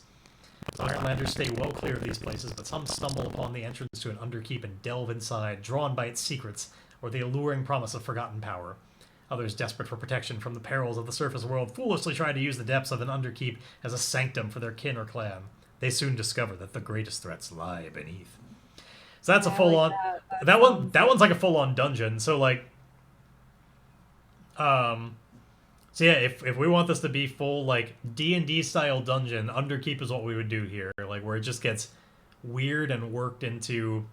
Ironlanders stay well clear of these places, but some stumble upon the entrance to an Underkeep and delve inside, drawn by its secrets or the alluring promise of forgotten power. Others, desperate for protection from the perils of the surface world, foolishly try to use the depths of an Underkeep as a sanctum for their kin or clan. They soon discover that the greatest threats lie beneath. So that's a full-on... That one's like a full-on dungeon. So, like... So, yeah, if we want this to be full, like, D&D style dungeon, Underkeep is what we would do here. Like, where it just gets weird and worked into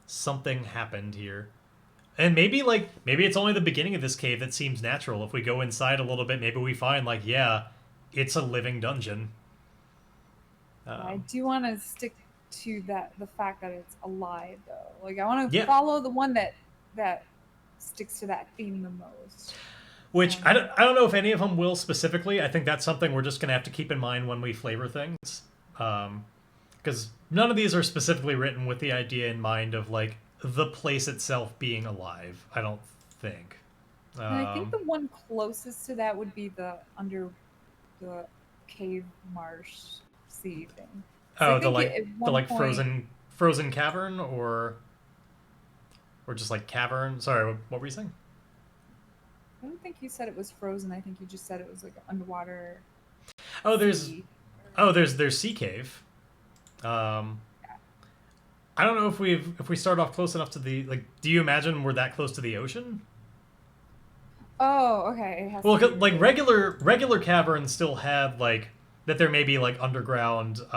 something happened here. And maybe it's only the beginning of this cave that seems natural. If we go inside a little bit, maybe we find, like, yeah, it's a living dungeon. I do want to stick to the fact that it's alive, though. Like, I want to follow the one that sticks to that theme the most. Which I don't know if any of them will specifically. I think that's something we're just gonna have to keep in mind when we flavor things, because none of these are specifically written with the idea in mind of like the place itself being alive. I don't think. And I think the one closest to that would be the cave marsh sea thing. So the frozen cavern or just like cavern. Sorry, what were you saying? I don't think you said it was frozen. I think you just said it was like underwater. Oh, there's sea cave. I don't know if we start off close enough to the like. Do you imagine we're that close to the ocean? Oh, okay. It has like regular caverns still have like that. There may be like underground. So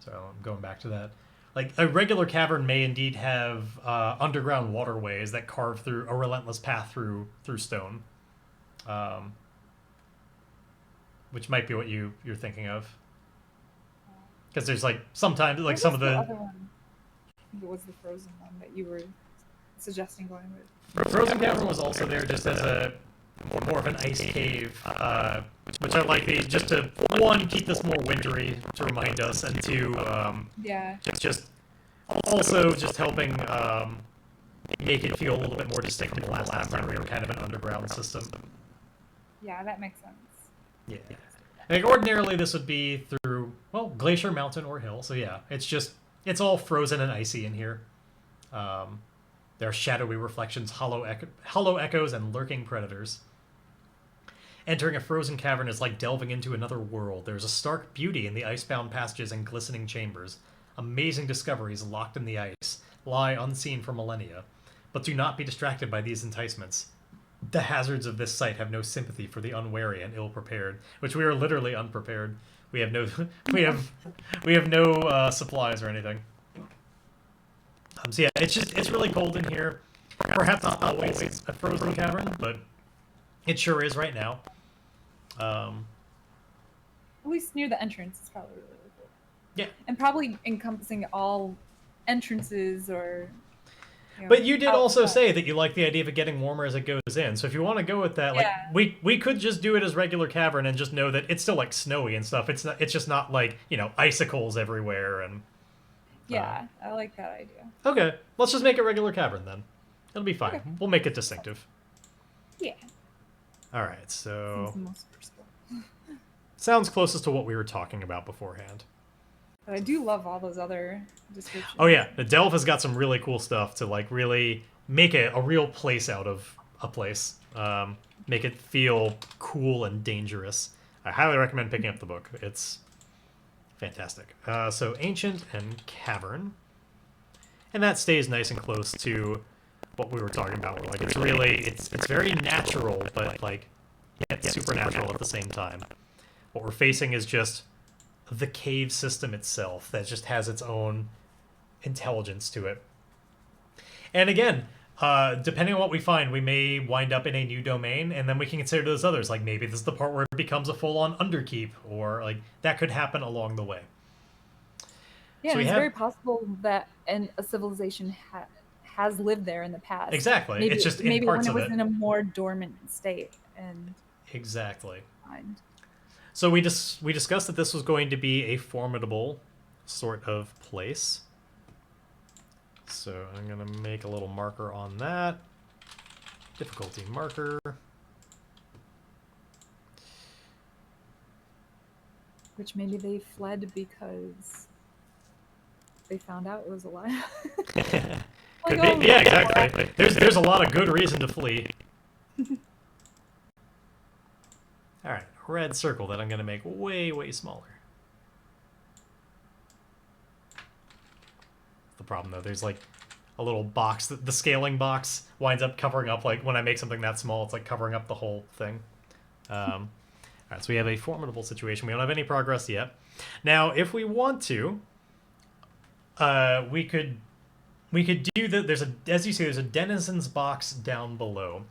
I'm going back to that. Like, a regular cavern may indeed have underground waterways that carve through a relentless path through stone. Which might be what you're thinking of. Because there's, like, sometimes, like, some of the... other one? I think it was the frozen one that you were suggesting going with. Frozen Cavern was also there just as a more of an ice cave, which I like just to, one, keep this more wintry to remind us, and two, just helping make it feel a little bit more distinct than last time we were kind of an underground system. Yeah, that makes sense. Yeah. Like, ordinarily this would be through, well, glacier, mountain, or hill, so yeah, it's all frozen and icy in here. There are shadowy reflections, hollow echoes, and lurking predators. Entering a frozen cavern is like delving into another world. There's a stark beauty in the icebound passages and glistening chambers. Amazing discoveries locked in the ice lie unseen for millennia. But do not be distracted by these enticements. The hazards of this site have no sympathy for the unwary and ill-prepared, which we are literally unprepared. We have no, we have no supplies or anything. So yeah, it's really cold in here. Perhaps not always a frozen cavern, but it sure is right now. At least near the entrance is probably really cool. Yeah, and probably encompassing all entrances or. But you did also say that you like the idea of it getting warmer as it goes in. So if you want to go with that, like we could just do it as regular cavern and just know that it's still like snowy and stuff. It's not. It's just not like icicles everywhere and. Yeah, I like that idea. Okay, let's just make it regular cavern then. It'll be fine. Okay. We'll make it distinctive. Yeah. All right, so. Sounds closest to what we were talking about beforehand. But I do love all those other descriptions. Oh yeah, the Delve has got some really cool stuff to like really make it a real place out of a place. Make it feel cool and dangerous. I highly recommend picking up the book. It's fantastic. So Ancient and Cavern. And that stays nice and close to what we were talking about. Like it's really, it's very natural, but like yet supernatural at the same time. What we're facing is just the cave system itself that just has its own intelligence to it. And again, depending on what we find, we may wind up in a new domain, and then we can consider those others. Like maybe this is the part where it becomes a full-on underkeep, or like that could happen along the way. Yeah, so it's very possible that a civilization has lived there in the past. Exactly. Maybe, it's just in parts of it. Maybe when it was in a more dormant state. And exactly. So we discussed that this was going to be a formidable sort of place. So I'm going to make a little marker on that. Difficulty marker. Which maybe they fled because they found out it was a lie. Could be. Yeah, exactly. There's a lot of good reason to flee. All right, red circle that I'm going to make way, way smaller. The problem, though, there's like a little box. The scaling box winds up covering up, like when I make something that small, it's like covering up the whole thing. All right, so we have a formidable situation. We don't have any progress yet. Now, if we want to, we could do that. As you see, there's a denizens box down below.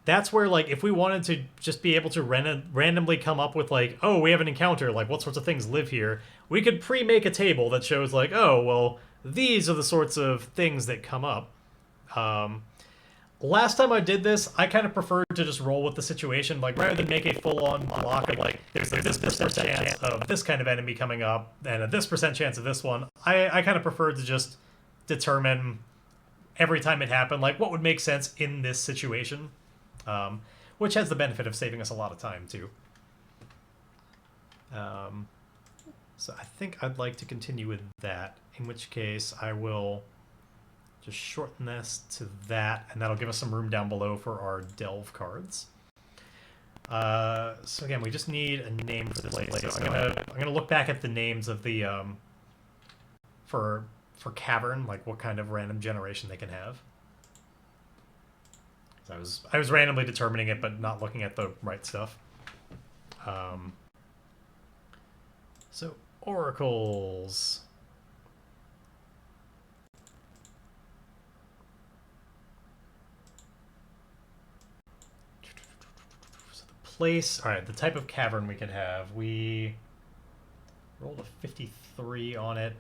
That's where, like, if we wanted to just be able to randomly come up with, like, oh, we have an encounter, like, what sorts of things live here, we could pre-make a table that shows, like, oh, well, these are the sorts of things that come up. Last time I did this, I kind of preferred to just roll with the situation, like, rather than make a full-on block of, like, there's this percent chance of this kind of enemy coming up, and a this percent chance of this one. I kind of preferred to just determine every time it happened, like, what would make sense in this situation. Which has the benefit of saving us a lot of time, too. So I think I'd like to continue with that, in which case I will just shorten this to that, and that'll give us some room down below for our delve cards. So again, we just need a name for this place. So I'm gonna look back at the names of the for cavern, like what kind of random generation they can have. I was randomly determining it, but not looking at the right stuff. So, oracles. So the place, all right, the type of cavern we could have. We rolled a 53 on it.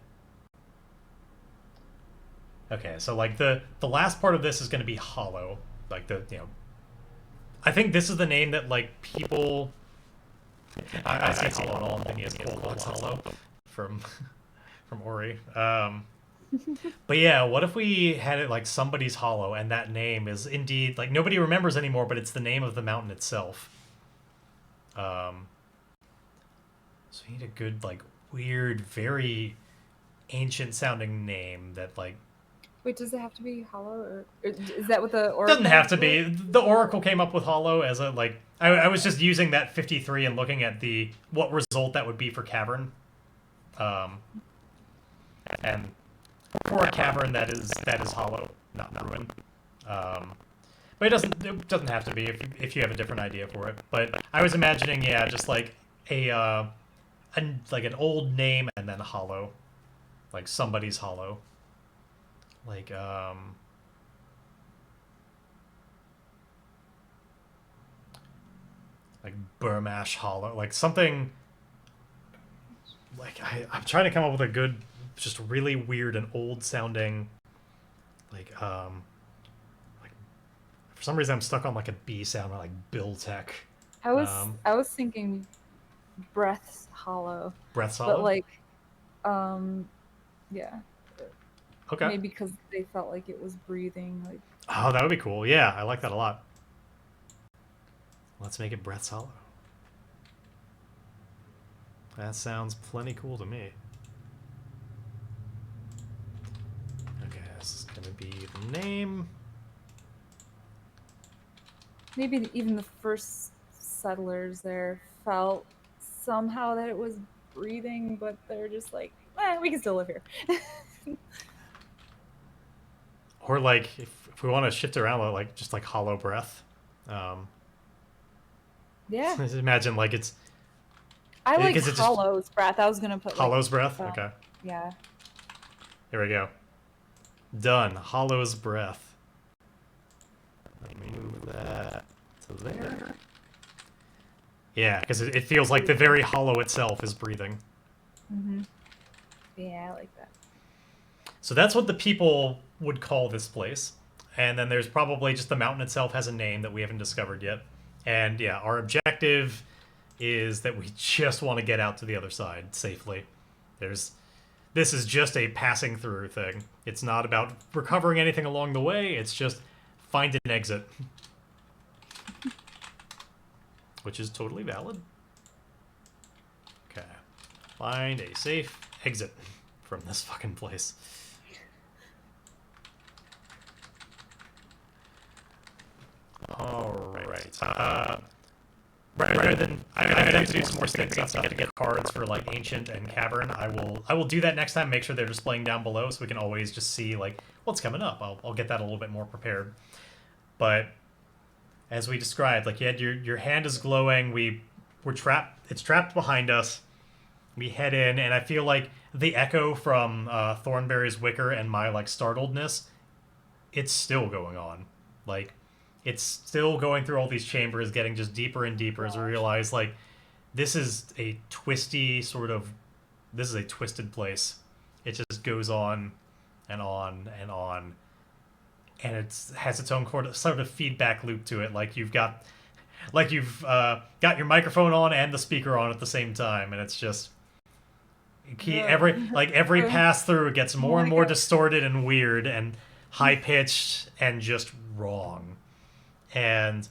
Okay, so like the last part of this is going to be hollow. Like I think this is the name that like people. I see hollow. All I'm thinking is hollow from Ori. But yeah, what if we had it like somebody's hollow, and that name is indeed like nobody remembers anymore, but it's the name of the mountain itself. So we need a good like weird, very ancient sounding name that like. Wait, does it have to be hollow, or is that what the oracle? Doesn't have to be. The oracle came up with hollow as a like I was just using that 53 and looking at what result that would be for cavern. And for a cavern that is hollow, not ruin. But it doesn't have to be if you have a different idea for it. But I was imagining, yeah, just like like an old name and then hollow, like somebody's hollow, like Burmash Hollow, like something. Like I'm trying to come up with a good, just really weird and old sounding, like for some reason I'm stuck on like a B sound, like Bill Tech. I was thinking Breath's Hollow. Breath's Hollow? But like, yeah. Okay. Maybe because they felt like it was breathing. Like. Oh, that would be cool. Yeah, I like that a lot. Let's make it Breath's Hollow. That sounds plenty cool to me. Okay, this is going to be the name. Maybe even the first settlers there felt somehow that it was breathing, but they're just like, we can still live here. Or like, if we want to shift around, like just like Hollow Breath. Yeah. Imagine like it's. I like Hollow's Breath. I was gonna put Hollow's Breath. Okay. Yeah. Here we go. Done. Hollow's Breath. Let me move that to there. Yeah, because it feels like the very hollow itself is breathing. Mhm. Yeah, I like that. So that's what the people would call this place, and then there's probably just the mountain itself has a name that we haven't discovered yet. And yeah, our objective is that we just want to get out to the other side safely. This is just a passing through thing. It's not about recovering anything along the way, it's just find an exit. Which is totally valid. Okay. Find a safe exit from this fucking place. Alright. Rather than I have to do some more sticks and stuff to get cards for like Ancient and Cavern. I will do that next time. Make sure they're displaying down below so we can always just see like what's coming up. I'll get that a little bit more prepared. But as we described, like you had your hand is glowing. We're trapped. It's trapped behind us. We head in, and I feel like the echo from Thornberry's Wicker and my like startledness, it's still going on. Like. It's still going through all these chambers, getting just deeper and deeper as we realize, like, this is a twisted place. It just goes on and on and on. And it has its own sort of feedback loop to it. Like you've got your microphone on and the speaker on at the same time. And it's just, every pass through, it gets more and more distorted and weird and high-pitched and just wrong. And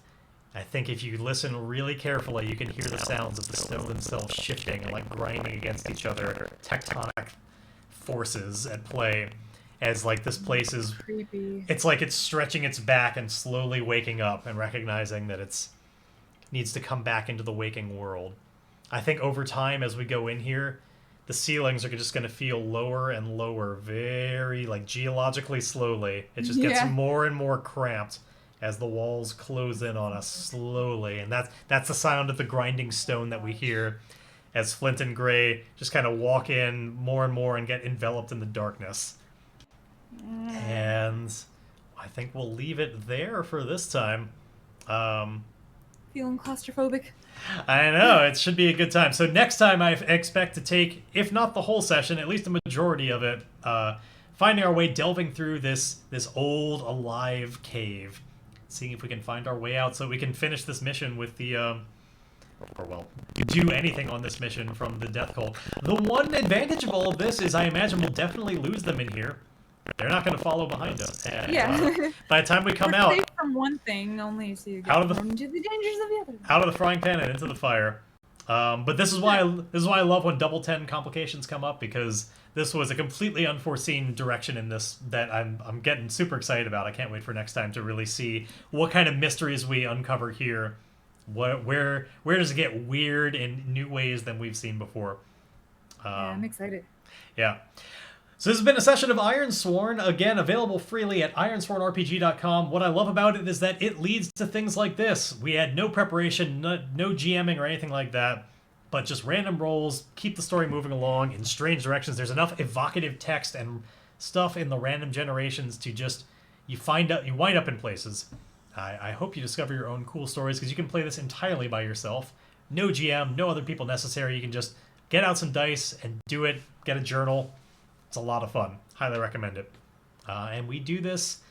I think if you listen really carefully, you can hear the sounds of the stone themselves shifting and like grinding against each other, tectonic forces at play. As like this place is creepy. It's like it's stretching its back and slowly waking up and recognizing that it's needs to come back into the waking world. I think over time as we go in here, the ceilings are just going to feel lower and lower, very like geologically slowly. It just gets more and more cramped as the walls close in on us slowly. And that's the sound of the grinding stone that we hear as Flint and Grae just kind of walk in more and more and get enveloped in the darkness. And I think we'll leave it there for this time. Feeling claustrophobic. I know, it should be a good time. So next time I expect to take, if not the whole session, at least a majority of it, finding our way, delving through this old, alive cave. Seeing if we can find our way out so we can finish this mission with the, do anything on this mission from the Death Cult. The one advantage of all of this is I imagine we'll definitely lose them in here. They're not going to follow behind us. And, by the time we come out... safe from one thing, only so you get into the dangers of the other. Out of the frying pan and into the fire. But this is why I love when Double 10 complications come up, because this was a completely unforeseen direction in this that I'm getting super excited about. I can't wait for next time to really see what kind of mysteries we uncover here where does it get weird in new ways than we've seen before? Yeah, I'm excited. Yeah. So this has been a session of Ironsworn, again, available freely at ironswornrpg.com. What I love about it is that it leads to things like this. We had no preparation, no GMing or anything like that, but just random rolls, keep the story moving along in strange directions. There's enough evocative text and stuff in the random generations to just, you wind up in places. I hope you discover your own cool stories, because you can play this entirely by yourself. No GM, no other people necessary. You can just get out some dice and do it, get a journal. It's a lot of fun. Highly recommend it. And we do this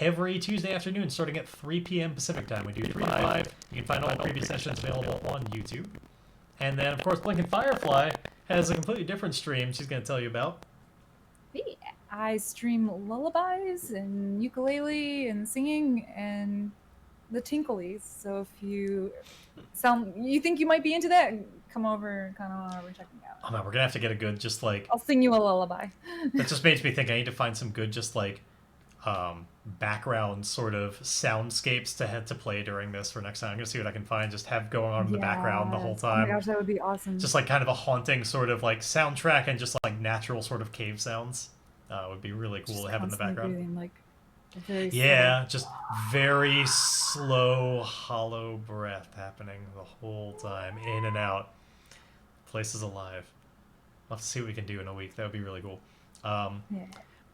every Tuesday afternoon, starting at 3 p.m. Pacific time. We do 3 to 5. You can find all the previous sessions available on YouTube. And then, of course, Blink and Firefly has a completely different stream she's going to tell you about. Yeah, I stream lullabies and ukulele and singing and the tinklies. So if you think you might be into that, come over, kind of we're checking out. Oh man, we're gonna have to get a good, just like, I'll sing you a lullaby. That just makes me think I need to find some good, just like, background sort of soundscapes to play during this for next time. I'm gonna see what I can find, just have going on in the background the whole time. Oh my gosh, that would be awesome. Just like kind of a haunting sort of like soundtrack, and just like natural sort of cave sounds. Would be really cool to have in the background. Breathing, like, very yeah, just very slow, hollow breath happening the whole time, in and out. Place is alive. We'll have to see what we can do in a week. That would be really cool. Yeah.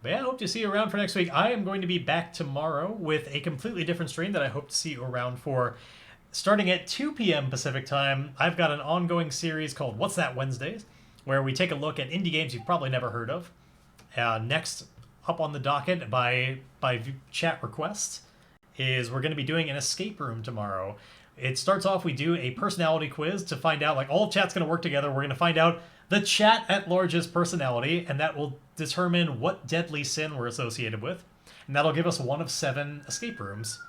But yeah, I hope to see you around for next week. I am going to be back tomorrow with a completely different stream that I hope to see you around for. Starting at 2 p.m. Pacific time, I've got an ongoing series called What's That Wednesdays, where we take a look at indie games you've probably never heard of. Next up on the docket by chat request is we're going to be doing an escape room tomorrow. It starts off, we do a personality quiz to find out, like, all of chat's going to work together. We're going to find out the chat at large's personality, and that will determine what deadly sin we're associated with. And that'll give us one of 7 escape rooms.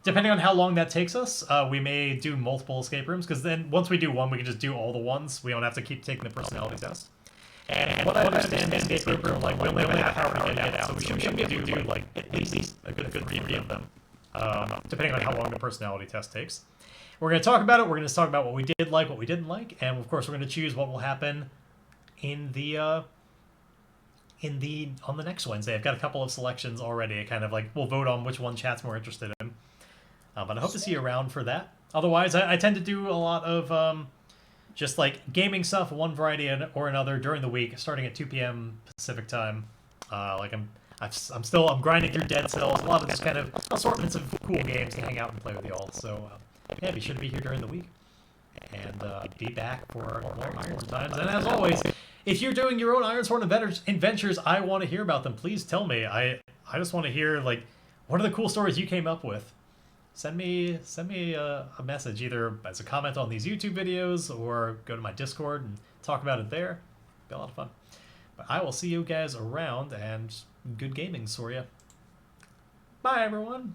Depending on how long that takes us, we may do multiple escape rooms, because then once we do one, we can just do all the ones. We don't have to keep taking the personality test. And what I understand is escape room, like, we only have how to get out, so we should be able to do, like, at least a good 3 of them, depending on how long the personality test takes. We're going to talk about it. We're going to talk about what we did like, what we didn't like, and of course we're going to choose what will happen on the next Wednesday. I've got a couple of selections already. Kind of like, we'll vote on which one chat's more interested in. But I hope to see you around for that. Otherwise, I tend to do a lot of just like gaming stuff, one variety or another during the week, starting at 2 p.m. Pacific time. I'm grinding through Dead Cells. A lot of just kind of assortments of cool games to hang out and play with y'all. So yeah, be sure to be here during the week and be back for more Ironsworn times. And as always, if you're doing your own Ironsworn adventures, I want to hear about them. Please tell me. I just want to hear, like, what are the cool stories you came up with? Send me a message, either as a comment on these YouTube videos or go to my Discord and talk about it there. Be a lot of fun. But I will see you guys around, and good gaming for you. Bye, everyone.